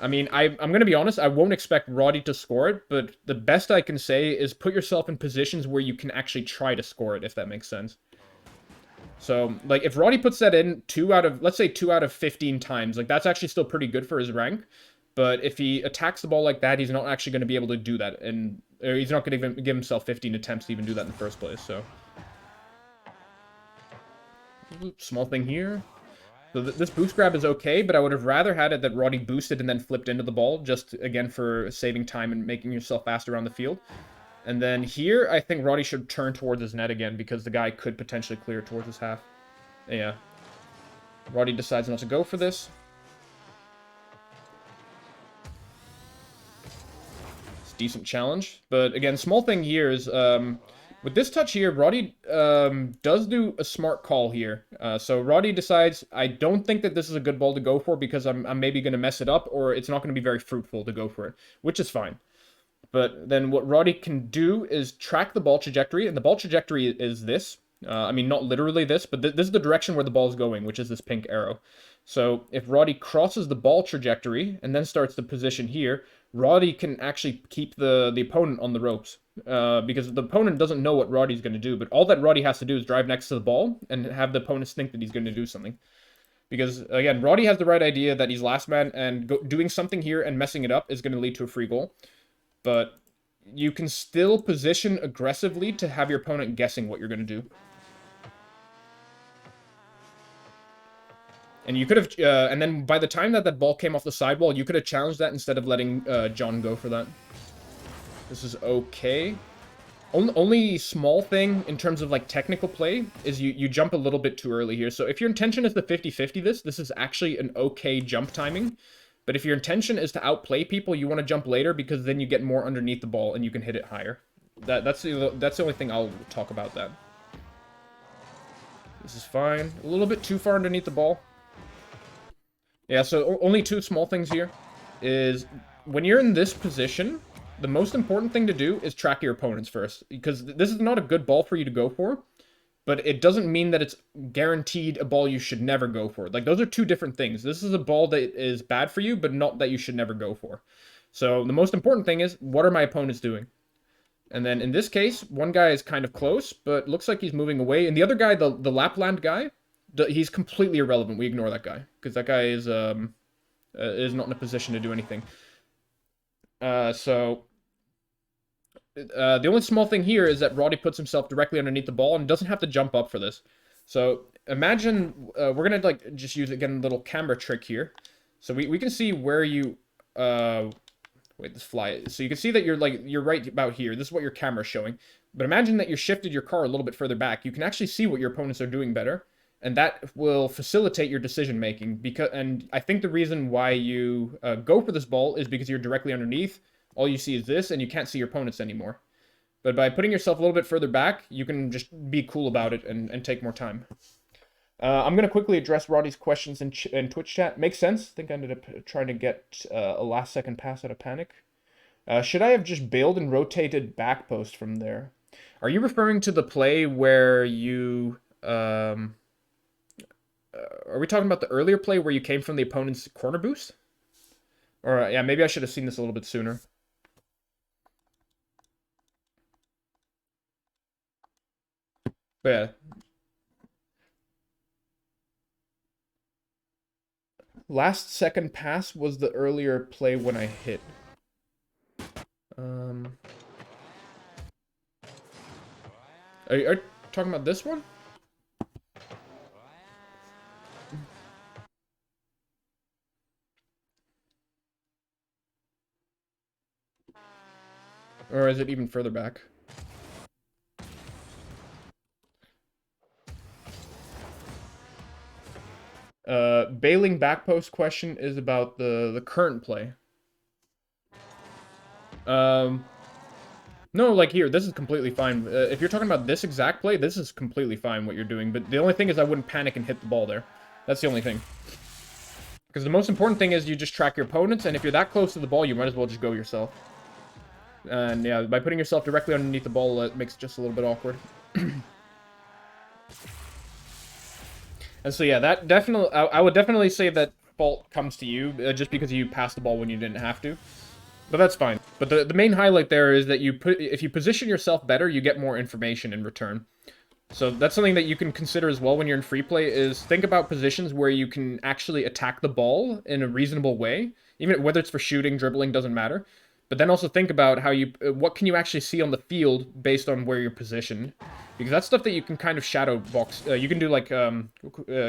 I mean, I'm going to be honest, I won't expect Roddy to score it, but the best I can say is put yourself in positions where you can actually try to score it, if that makes sense. So, like, if Roddy puts that in let's say 2 out of 15 times, like, that's actually still pretty good for his rank. But if he attacks the ball like that, he's not actually going to be able to do that. And he's not going to even give himself 15 attempts to even do that in the first place, so. Small thing here. So this boost grab is okay, but I would have rather had it that Roddy boosted and then flipped into the ball, just, again, for saving time and making yourself fast around the field. And then here, I think Roddy should turn towards his net again, because the guy could potentially clear towards his half. Yeah. Roddy decides not to go for this. It's a decent challenge. But again, small thing here is, with this touch here, Roddy does do a smart call here. So Roddy decides, I don't think that this is a good ball to go for, because I'm maybe going to mess it up, or it's not going to be very fruitful to go for it, which is fine. But then what Roddy can do is track the ball trajectory, and the ball trajectory is this. I mean, not literally this, but this is the direction where the ball is going, which is this pink arrow. So if Roddy crosses the ball trajectory and then starts the position here, Roddy can actually keep the opponent on the ropes. Because the opponent doesn't know what Roddy's going to do, but all that Roddy has to do is drive next to the ball and have the opponents think that he's going to do something. Because, again, Roddy has the right idea that he's last man, and doing something here and messing it up is going to lead to a free goal. But you can still position aggressively to have your opponent guessing what you're going to do. And you could have, and then by the time that ball came off the sidewall, you could have challenged that instead of letting John go for that. This is okay. Only small thing in terms of, like, technical play is you jump a little bit too early here. So if your intention is to 50-50 this is actually an okay jump timing. But if your intention is to outplay people, you want to jump later, because then you get more underneath the ball and you can hit it higher. That's the only thing I'll talk about that. This is fine. A little bit too far underneath the ball. Yeah, so only two small things here is when you're in this position, the most important thing to do is track your opponents first, because this is not a good ball for you to go for. But it doesn't mean that it's guaranteed a ball you should never go for. Like, those are two different things. This is a ball that is bad for you, but not that you should never go for. So the most important thing is, what are my opponents doing? And then in this case, one guy is kind of close, but looks like he's moving away. And the other guy, the Lapland guy, he's completely irrelevant. We ignore that guy, because that guy is not in a position to do anything. The only small thing here is that Roddy puts himself directly underneath the ball and doesn't have to jump up for this. So imagine, we're going to, like, just use, again, a little camera trick here. So we can see where you, wait, this fly. So you can see that you're right about here. This is what your camera's showing. But imagine that you shifted your car a little bit further back. You can actually see what your opponents are doing better. And that will facilitate your decision making. And I think the reason why you go for this ball is because you're directly underneath. All you see is this, and you can't see your opponents anymore. But by putting yourself a little bit further back, you can just be cool about it and take more time. I'm going to quickly address Roddy's questions in Twitch chat. Makes sense. I think I ended up trying to get a last-second pass out of panic. Should I have just bailed and rotated back post from there? Are you referring to the play where you... are we talking about the earlier play where you came from the opponent's corner boost? Or, yeah, maybe I should have seen this a little bit sooner. But yeah. Last second pass was the earlier play when I hit. Are you talking about this one? Or is it even further back? Bailing back post question is about the current play. No, like here, this is completely fine. If you're talking about this exact play, this is completely fine what you're doing. But the only thing is I wouldn't panic and hit the ball there. That's the only thing. Because the most important thing is you just track your opponents, and if you're that close to the ball, you might as well just go yourself. And yeah, by putting yourself directly underneath the ball, it makes it just a little bit awkward. And so yeah, that definitely, I would definitely say that fault comes to you, just because you passed the ball when you didn't have to. But that's fine. But the main highlight there is that if you position yourself better, you get more information in return. So that's something that you can consider as well when you're in free play, is think about positions where you can actually attack the ball in a reasonable way. Even whether it's for shooting, dribbling, doesn't matter. But then also think about how what can you actually see on the field based on where you're positioned. Because that's stuff that you can kind of shadow box. You can do like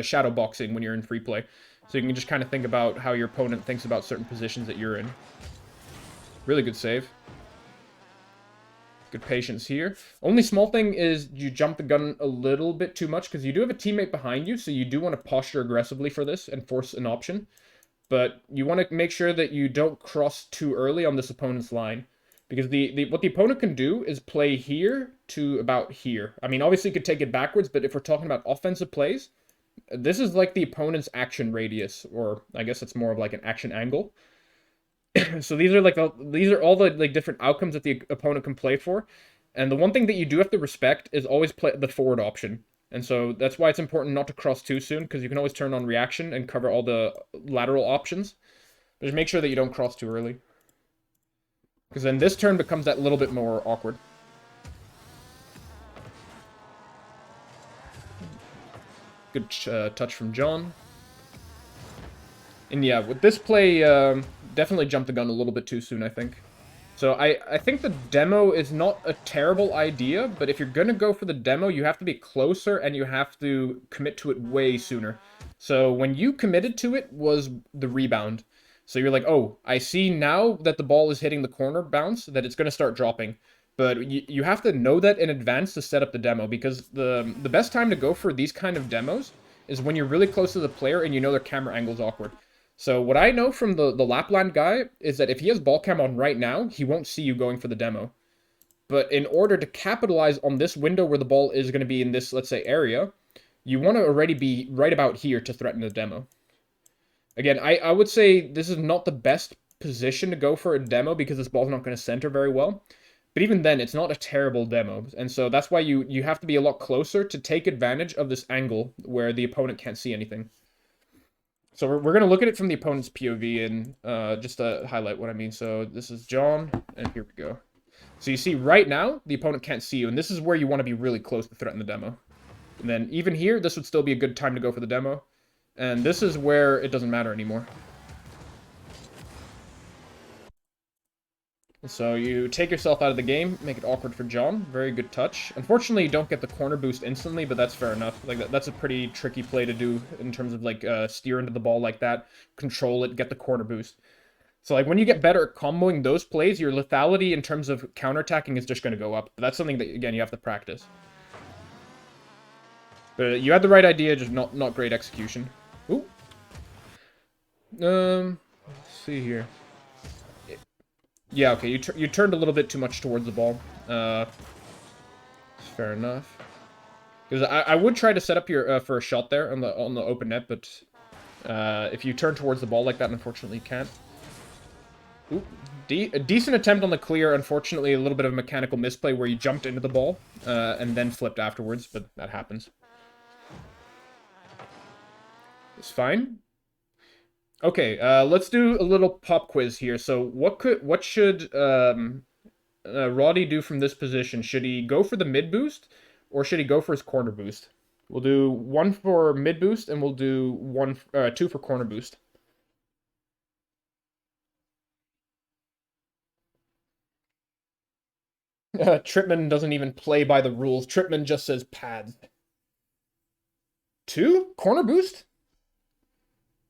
shadow boxing when you're in free play. So you can just kind of think about how your opponent thinks about certain positions that you're in. Really good save. Good patience here. Only small thing is you jump the gun a little bit too much because you do have a teammate behind you, so you do want to posture aggressively for this and force an option. But you want to make sure that you don't cross too early on this opponent's line. Because what the opponent can do is play here to about here. I mean, obviously you could take it backwards, but if we're talking about offensive plays, this is like the opponent's action radius, or I guess it's more of like an action angle. So these are all the like different outcomes that the opponent can play for. And the one thing that you do have to respect is always play the forward option. And so that's why it's important not to cross too soon, because you can always turn on reaction and cover all the lateral options. But just make sure that you don't cross too early. Because then this turn becomes that little bit more awkward. Good touch from John. And yeah, with this play, definitely jumped the gun a little bit too soon, I think. So I think the demo is not a terrible idea, but if you're going to go for the demo, you have to be closer and you have to commit to it way sooner. So when you committed to it was the rebound. So you're like, oh, I see now that the ball is hitting the corner bounce, that it's going to start dropping. But you have to know that in advance to set up the demo, because the best time to go for these kind of demos is when you're really close to the player and you know their camera angle's awkward. So what I know from the Lapland guy is that if he has ball cam on right now, he won't see you going for the demo. But in order to capitalize on this window where the ball is going to be in this, let's say, area, you want to already be right about here to threaten the demo. Again, I would say this is not the best position to go for a demo because this ball's not going to center very well. But even then, it's not a terrible demo. And so that's why you have to be a lot closer to take advantage of this angle where the opponent can't see anything. So we're going to look at it from the opponent's POV and just to highlight what I mean. So this is John, and here we go. So you see right now, the opponent can't see you, and this is where you want to be really close to threaten the demo. And then even here, this would still be a good time to go for the demo. And this is where it doesn't matter anymore. So you take yourself out of the game, make it awkward for John. Very good touch. Unfortunately, you don't get the corner boost instantly, but that's fair enough. Like that's a pretty tricky play to do in terms of like steer into the ball like that, control it, get the corner boost. So like when you get better at comboing those plays, your lethality in terms of counterattacking is just going to go up. But that's something that again you have to practice. But you had the right idea, just not great execution. Ooh. Let's see here. Yeah, okay, you turned a little bit too much towards the ball. Fair enough. Because I would try to set up your for a shot there on the open net, but if you turn towards the ball like that, unfortunately you can't. Ooh, a decent attempt on the clear. Unfortunately, a little bit of a mechanical misplay where you jumped into the ball and then flipped afterwards, but that happens. It's fine. Okay, let's do a little pop quiz here. So what should Roddy do from this position? Should he go for the mid boost or should he go for his corner boost? We'll do one for mid boost and we'll do two for corner boost. Tripman doesn't even play by the rules. Tripman just says pads. Two? Corner boost?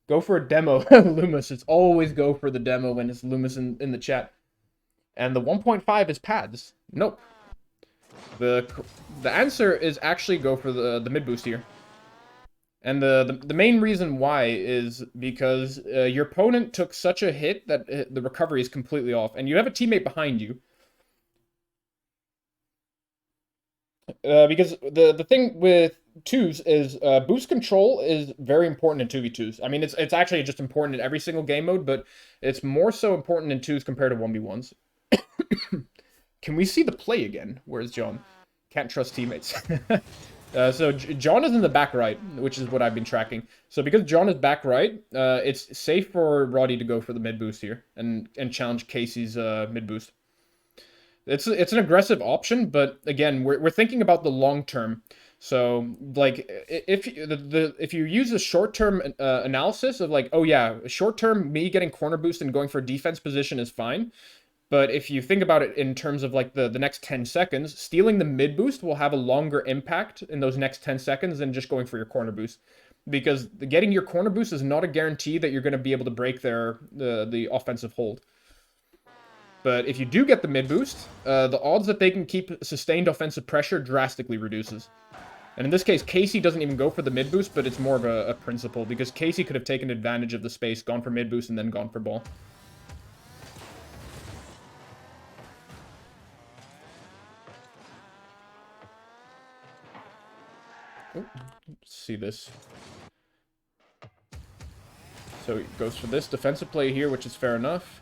Go for a demo, Loomis. It's always go for the demo when it's Loomis in the chat. And the 1.5 is pads. Nope. The answer is actually go for the mid boost here. And the main reason why is because your opponent took such a hit that the recovery is completely off. And you have a teammate behind you. Because the thing with twos is boost control is very important in 2v2s. I mean, it's actually just important in every single game mode, but it's more so important in twos compared to 1v1s. Can we see the play again? Where's John? Can't trust teammates. So John is in the back right, which is what I've been tracking. So because John is back right, it's safe for Roddy to go for the mid boost here and challenge Casey's mid boost. It's an aggressive option, but again, we're thinking about the long term. So like if you use a short term analysis of like, oh yeah, short term me getting corner boost and going for a defense position is fine. But if you think about it in terms of like the next 10 seconds, stealing the mid boost will have a longer impact in those next 10 seconds than just going for your corner boost. Because getting your corner boost is not a guarantee that you're going to be able to break the offensive hold. But if you do get the mid boost, the odds that they can keep sustained offensive pressure drastically reduces. And in this case, Casey doesn't even go for the mid boost, but it's more of a principle. Because Casey could have taken advantage of the space, gone for mid boost, and then gone for ball. Let's see this. So he goes for this defensive play here, which is fair enough.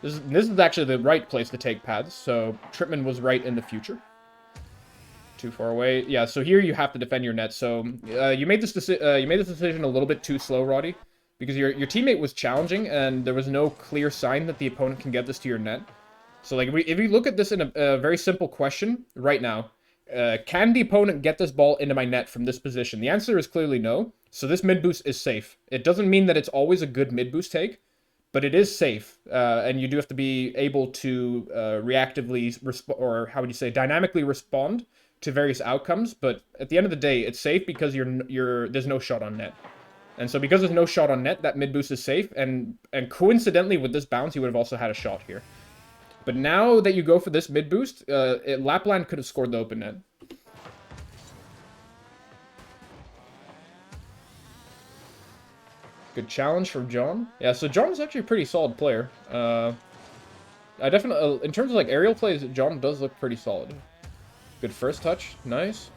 This is actually the right place to take pads, so Tripman was right in the future. Too far away. Yeah, so here you have to defend your net. So you made this decision a little bit too slow, Roddy, because your teammate was challenging and there was no clear sign that the opponent can get this to your net. So like if we look at this in a very simple question right now, can the opponent get this ball into my net from this position? The answer is clearly no. So this mid boost is safe. It doesn't mean that it's always a good mid boost take, but it is safe. And you do have to be able to reactively or how would you say, dynamically respond to various outcomes. But at the end of the day, it's safe because there's no shot on net. And so because there's no shot on net, that mid boost is safe. And coincidentally with this bounce, he would have also had a shot here. But now that you go for this mid boost, Lapland could have scored the open net. Good challenge from John. Yeah, so John is actually a pretty solid player. I definitely, in terms of like aerial plays, John does look pretty solid. Good first touch, nice.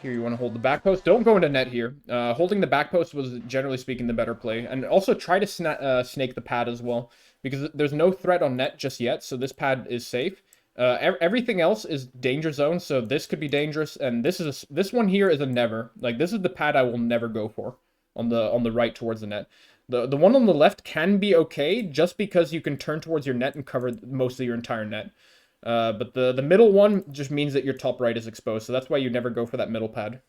Here you want to hold the back post. Don't go into net here. Holding the back post was, generally speaking, the better play. And also try to snake the pad as well. Because there's no threat on net just yet, so this pad is safe. Everything else is danger zone, so this could be dangerous. And this one here is a never. Like, this is the pad I will never go for on the right towards the net. The one on the left can be okay, just because you can turn towards your net and cover most of your entire net. But the middle one just means that your top right is exposed, so that's why you never go for that middle pad.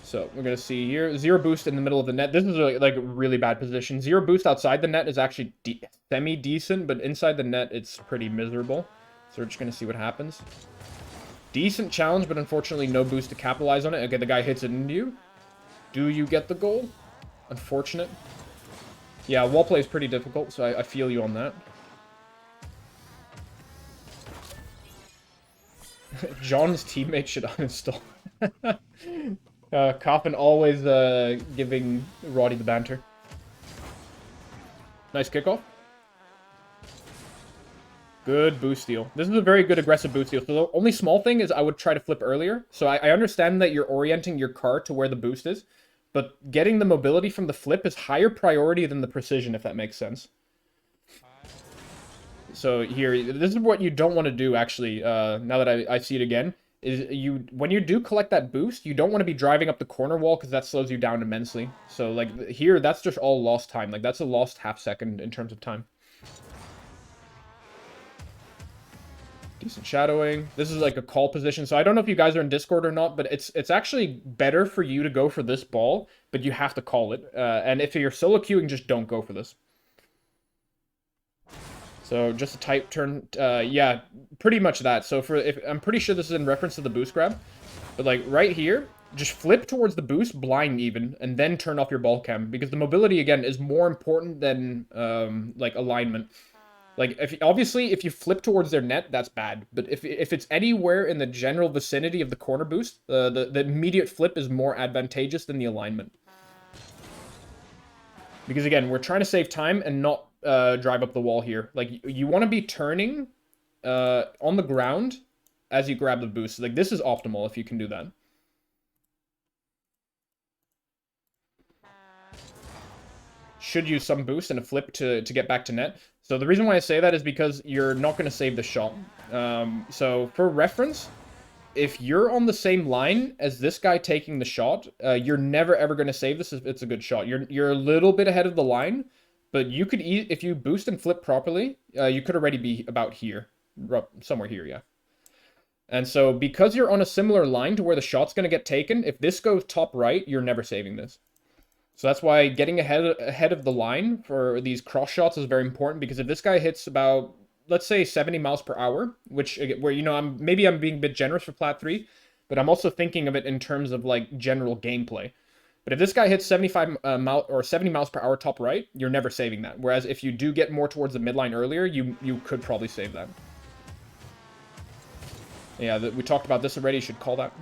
So we're gonna see here, zero boost in the middle of the net. This is like a really bad position. Zero boost outside the net is actually semi-decent, but inside the net it's pretty miserable. So we're just gonna see what happens. Decent challenge, but unfortunately no boost to capitalize on it. Okay, the guy hits it into you. Do you get the goal? Unfortunate. Yeah, wall play is pretty difficult, so I feel you on that. John's teammate should uninstall. Coffin always giving Roddy the banter. Nice kickoff. Good boost steal. This is a very good aggressive boost steal. So the only small thing is I would try to flip earlier. So I understand that you're orienting your car to where the boost is, but getting the mobility from the flip is higher priority than the precision, if that makes sense. So here, this is what you don't want to do, actually, now that I see it again, is when you do collect that boost, you don't want to be driving up the corner wall because that slows you down immensely. So, like, here, that's just all lost time. Like, that's a lost half second in terms of time. Decent shadowing. This is like a call position. So I don't know if you guys are in Discord or not, but it's actually better for you to go for this ball, but you have to call it. And if you're solo queuing, just don't go for this. So just a type turn. Yeah, pretty much that. So I'm pretty sure this is in reference to the boost grab. But like right here, just flip towards the boost, blind even, and then turn off your ball cam. Because the mobility, again, is more important than like alignment. Like, obviously, if you flip towards their net, that's bad. But if it's anywhere in the general vicinity of the corner boost, the immediate flip is more advantageous than the alignment. Because, again, we're trying to save time and not drive up the wall here. Like, you want to be turning on the ground as you grab the boost. Like, this is optimal if you can do that. Should use some boost and a flip to get back to net. So the reason why I say that is because you're not going to save the shot. So for reference, if you're on the same line as this guy taking the shot, you're never ever going to save this if it's a good shot. You're a little bit ahead of the line, but you could if you boost and flip properly, you could already be about here, somewhere here, yeah. And so because you're on a similar line to where the shot's going to get taken, if this goes top right, you're never saving this. So that's why getting ahead of the line for these cross shots is very important, because if this guy hits about, let's say, 70 miles per hour, which, where, you know, I'm being a bit generous for Plat 3, but I'm also thinking of it in terms of, like, general gameplay. But if this guy hits 75 or 70 miles per hour top right, you're never saving that. Whereas if you do get more towards the midline earlier, you could probably save that. Yeah, we talked about this already. You should call that.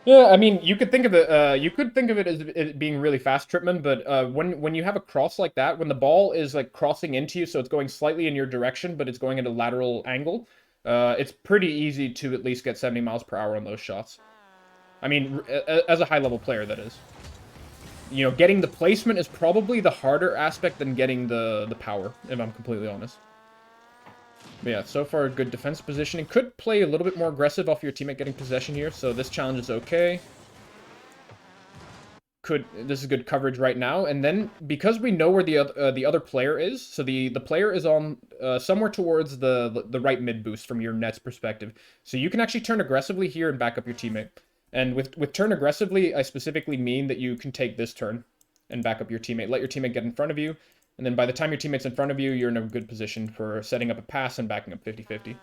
Yeah, I mean, you could think of it. You could think of it as it being really fast, Tripman. But when you have a cross like that, when the ball is like crossing into you, so it's going slightly in your direction, but it's going at a lateral angle, it's pretty easy to at least get 70 miles per hour on those shots. I mean, as a high-level player, that is. You know, getting the placement is probably the harder aspect than getting the power, if I'm completely honest. But yeah, so far, good defense positioning. Could play a little bit more aggressive off your teammate getting possession here, so this challenge is okay. This is good coverage right now, and then because we know where the other player is, so the player is on somewhere towards the right mid boost from your net's perspective, so you can actually turn aggressively here and back up your teammate. And with turn aggressively, I specifically mean that you can take this turn and back up your teammate. Let your teammate get in front of you. And then by the time your teammate's in front of you, you're in a good position for setting up a pass and backing up 50-50.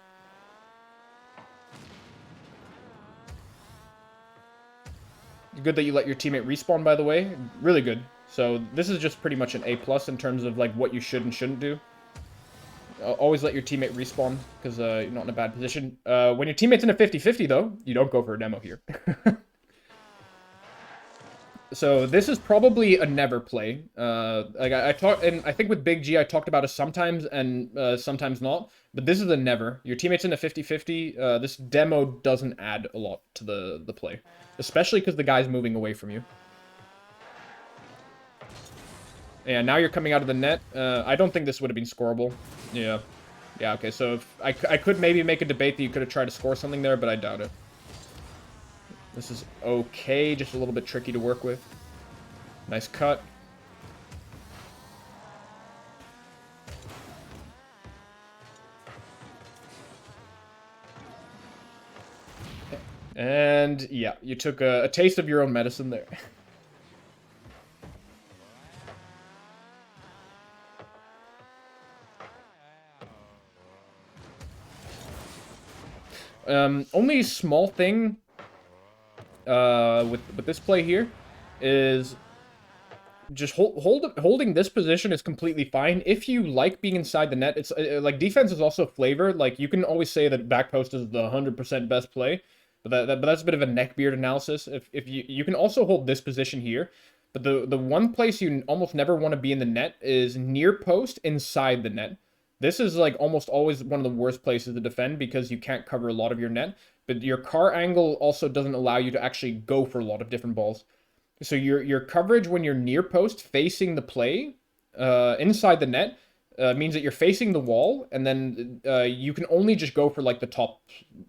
Good that you let your teammate respawn, by the way. Really good. So this is just pretty much an A+ in terms of like what you should and shouldn't do. Always let your teammate respawn, because you're not in a bad position. When your teammate's in a 50-50, though, you don't go for a demo here. So this is probably a never play. Like I talked, and I think with Big G I talked about it sometimes and sometimes not. But this is a never. Your teammate's in a 50-50. This demo doesn't add a lot to the play, especially because the guy's moving away from you. And now you're coming out of the net. I don't think this would have been scoreable. Yeah. Yeah, okay, so if I could maybe make a debate that you could have tried to score something there, but I doubt it. This is okay, just a little bit tricky to work with. Nice cut. And yeah, you took a taste of your own medicine there. Only small thing with this play here is just holding this position is completely fine. If you like being inside the net, it's like defense is also flavor. Like you can always say that back post is the 100% best play, but that's a bit of a neckbeard analysis. If you can also hold this position here, but the one place you almost never want to be in the net is near post inside the net. This is like almost always one of the worst places to defend because you can't cover a lot of your net, but your car angle also doesn't allow you to actually go for a lot of different balls. So your coverage when you're near post facing the play inside the net means that you're facing the wall, and then you can only just go for like the top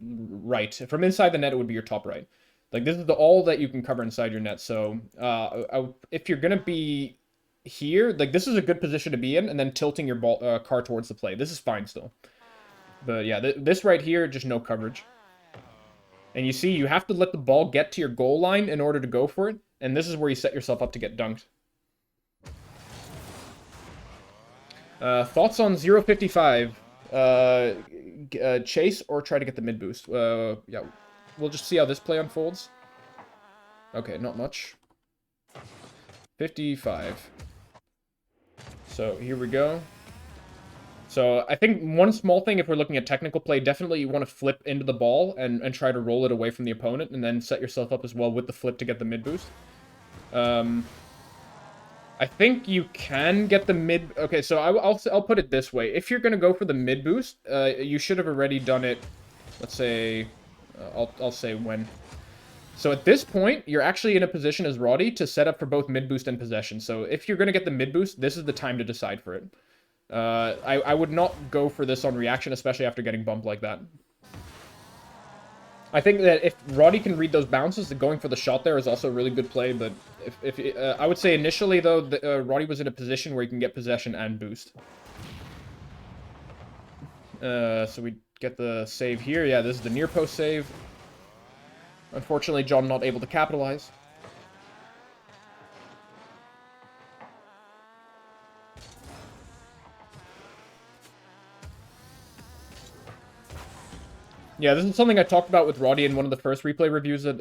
right. From inside the net, it would be your top right. Like this is all that you can cover inside your net. So if you're gonna be here, like this is a good position to be in, and then tilting your car towards the play. This is fine still. But yeah, this right here, just no coverage. And you see, you have to let the ball get to your goal line in order to go for it. And this is where you set yourself up to get dunked. Thoughts on 055? chase or try to get the mid boost. Yeah, we'll just see how this play unfolds. Okay, not much. 55. So here we go. So I think one small thing, if we're looking at technical play, definitely you want to flip into the ball and try to roll it away from the opponent, and then set yourself up as well with the flip to get the mid boost. I think you can get the mid... Okay, so I'll put it this way. If you're going to go for the mid boost, you should have already done it, let's say... I'll say when. So at this point, you're actually in a position as Roddy to set up for both mid boost and possession. So if you're going to get the mid boost, this is the time to decide for it. I would not go for this on reaction, especially after getting bumped like that. I think that if Roddy can read those bounces, going for the shot there is also a really good play. But if I would say initially, though, Roddy was in a position where he can get possession and boost. So we get the save here. Yeah, this is the near post save. Unfortunately, John not able to capitalize. Yeah, this is something I talked about with Roddy in one of the first replay reviews that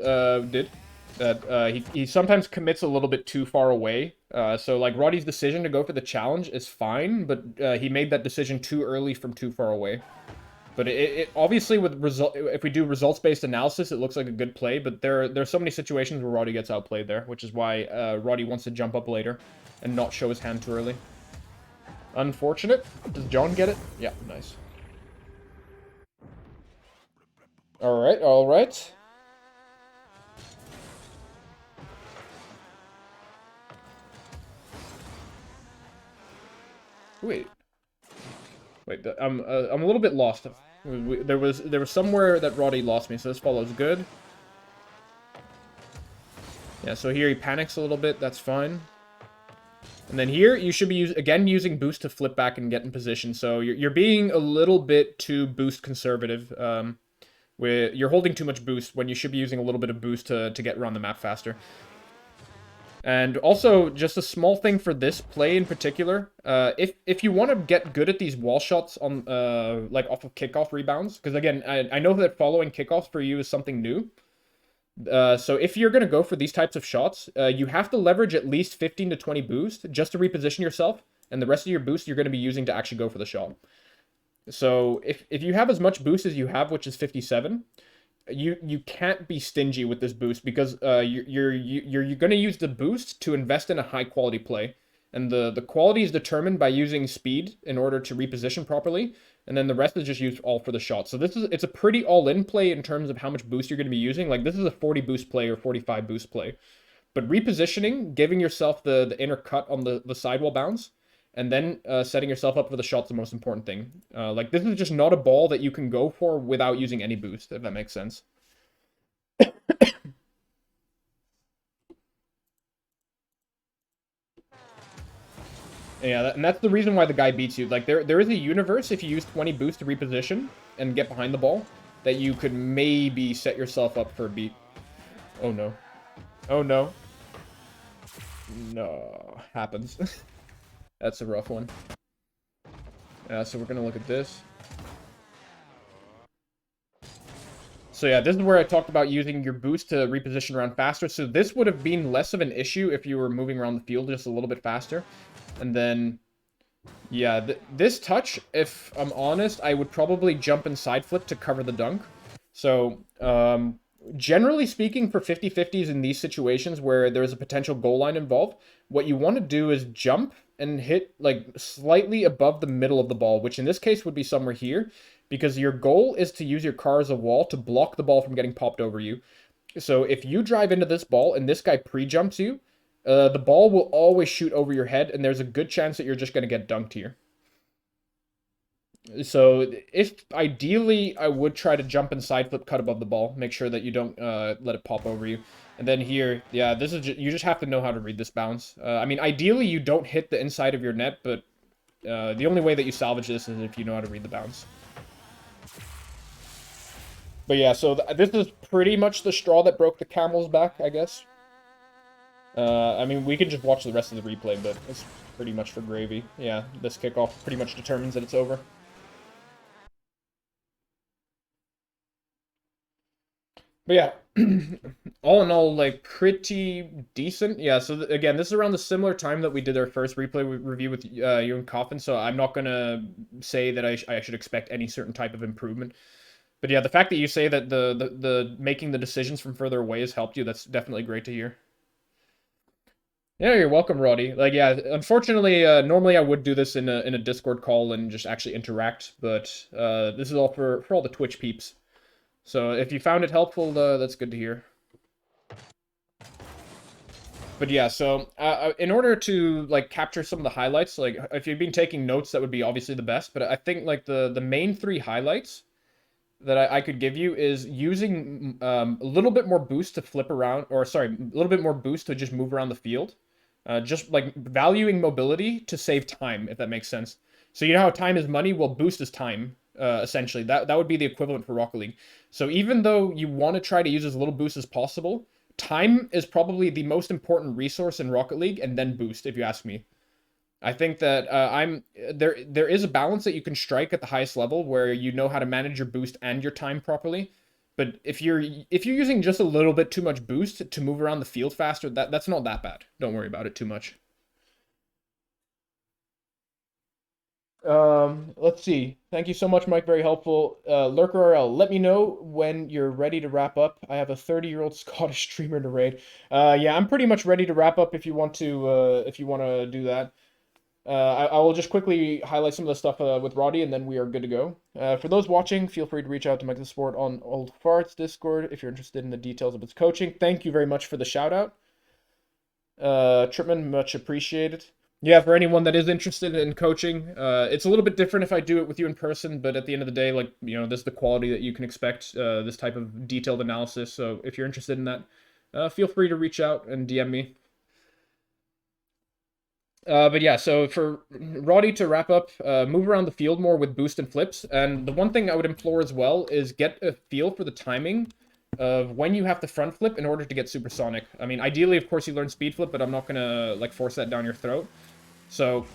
did. That he sometimes commits a little bit too far away. So like Roddy's decision to go for the challenge is fine, but he made that decision too early from too far away. But it obviously with if we do results-based analysis, it looks like a good play. But there's so many situations where Roddy gets outplayed there, which is why Roddy wants to jump up later and not show his hand too early. Unfortunate. Does John get it? Yeah, nice. Alright, alright. Wait, I'm a little bit lost. There was somewhere that Roddy lost me, so this follows good. Yeah, so here he panics a little bit, that's fine. And then here, you should be using boost to flip back and get in position. So you're being a little bit too boost conservative. Where you're holding too much boost when you should be using a little bit of boost to get around the map faster. And also, just a small thing for this play in particular, if you want to get good at these wall shots on like off of kickoff rebounds, because again, I know that following kickoffs for you is something new. So if you're going to go for these types of shots, you have to leverage at least 15 to 20 boost just to reposition yourself, and the rest of your boost you're going to be using to actually go for the shot. So if you have as much boost as you have, which is 57, you can't be stingy with this boost because you're going to use the boost to invest in a high quality play, and the quality is determined by using speed in order to reposition properly, and then the rest is just used all for the shot. So it's a pretty all-in play in terms of how much boost you're going to be using. Like this is a 40 boost play or 45 boost play, but repositioning, giving yourself the inner cut on the sidewall bounce, and then setting yourself up for the shot's the most important thing. Like, this is just not a ball that you can go for without using any boost, if that makes sense. Yeah, and that's the reason why the guy beats you. Like, there is a universe, if you use 20 boost to reposition and get behind the ball, that you could maybe set yourself up for a beat. Oh, no. Oh, no. No. Happens. That's a rough one. So we're going to look at this. So yeah, this is where I talked about using your boost to reposition around faster. So this would have been less of an issue if you were moving around the field just a little bit faster. And then, yeah, this touch, if I'm honest, I would probably jump and side flip to cover the dunk. So, generally speaking, for 50-50s in these situations where there's a potential goal line involved, what you want to do is jump and hit like slightly above the middle of the ball, which in this case would be somewhere here, because your goal is to use your car as a wall to block the ball from getting popped over you. So if you drive into this ball and this guy pre-jumps you, the ball will always shoot over your head, and there's a good chance that you're just going to get dunked here. So if ideally, I would try to jump and side flip cut above the ball. Make sure that you don't let it pop over you. And then here, yeah, this is you just have to know how to read this bounce. I mean, ideally, you don't hit the inside of your net, but the only way that you salvage this is if you know how to read the bounce. But yeah, so this is pretty much the straw that broke the camel's back, I guess. I mean, we can just watch the rest of the replay, but it's pretty much for gravy. Yeah, this kickoff pretty much determines that it's over. But yeah, all in all, like, pretty decent. Yeah, so again, this is around the similar time that we did our first replay review with you and Coffin, so I'm not gonna say that I should expect any certain type of improvement. But yeah, the fact that you say that the making the decisions from further away has helped you, that's definitely great to hear. Yeah, you're welcome, Roddy. Like, yeah, unfortunately, normally I would do this in a Discord call and just actually interact, but this is all for all the Twitch peeps. So if you found it helpful, that's good to hear. But yeah, so in order to like capture some of the highlights, like if you've been taking notes, that would be obviously the best. But I think like the main three highlights that I could give you is using a little bit more boost to flip around, or sorry, a little bit more boost to just move around the field. Just like valuing mobility to save time, if that makes sense. So you know how time is money? Well, boost is time, essentially. That would be the equivalent for Rocket League. So even though you want to try to use as little boost as possible, time is probably the most important resource in Rocket League, and then boost, if you ask me. I think that there is a balance that you can strike at the highest level where you know how to manage your boost and your time properly. But if you're using just a little bit too much boost to move around the field faster, that's not that bad. Don't worry about it too much. Let's see. Thank you so much, Mike. Very helpful. LurkerRL, let me know when you're ready to wrap up. I have a 30-year-old Scottish streamer to raid. Yeah, I'm pretty much ready to wrap up if you want to do that. I will just quickly highlight some of the stuff with Roddy, and then we are good to go. For those watching, feel free to reach out to Mike the Sport on Old Farts Discord if you're interested in the details of his coaching. Thank you very much for the shout out. Tripman, much appreciated. Yeah, for anyone that is interested in coaching, it's a little bit different if I do it with you in person, but at the end of the day, like, you know, this is the quality that you can expect, this type of detailed analysis. So if you're interested in that, feel free to reach out and DM me. But yeah, so for Roddy to wrap up, move around the field more with boost and flips. And the one thing I would implore as well is get a feel for the timing of when you have to front flip in order to get supersonic. I mean, ideally, of course, you learn speed flip, but I'm not gonna like force that down your throat. So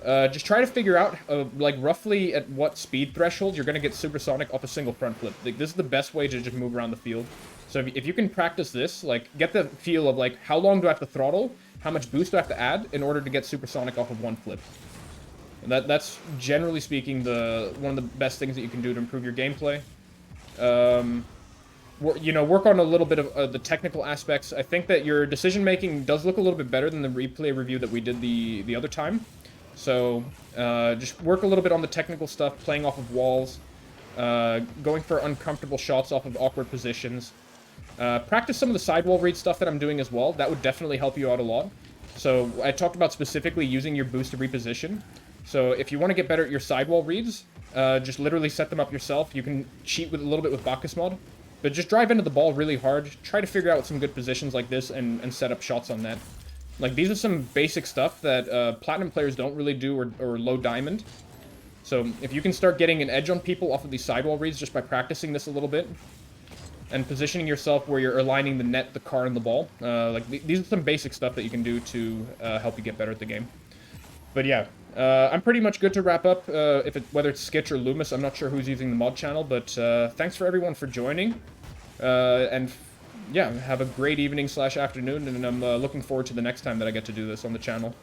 just try to figure out like roughly at what speed threshold you're gonna get supersonic off a single front flip. Like, this is the best way to just move around the field. So if you can practice this, like get the feel of like how long do I have to throttle, how much boost do I have to add in order to get supersonic off of one flip. And that's generally speaking one of the best things that you can do to improve your gameplay. Work on a little bit of the technical aspects. I think that your decision making does look a little bit better than the replay review that we did the other time. So just work a little bit on the technical stuff, playing off of walls, going for uncomfortable shots off of awkward positions. Practice some of the sidewall read stuff that I'm doing as well. That would definitely help you out a lot. So I talked about specifically using your boost to reposition. So if you want to get better at your sidewall reads, just literally set them up yourself. You can cheat with a little bit with Bacchus mod, but just drive into the ball really hard. Try to figure out some good positions like this and set up shots on net. Like, these are some basic stuff that Platinum players don't really do, or low Diamond. So if you can start getting an edge on people off of these sidewall reads just by practicing this a little bit, and positioning yourself where you're aligning the net, the car, and the ball. These are some basic stuff that you can do to help you get better at the game. But yeah, I'm pretty much good to wrap up. Whether it's Skitch or Loomis, I'm not sure who's using the mod channel, but thanks for everyone for joining. And yeah, have a great evening / afternoon, and I'm looking forward to the next time that I get to do this on the channel.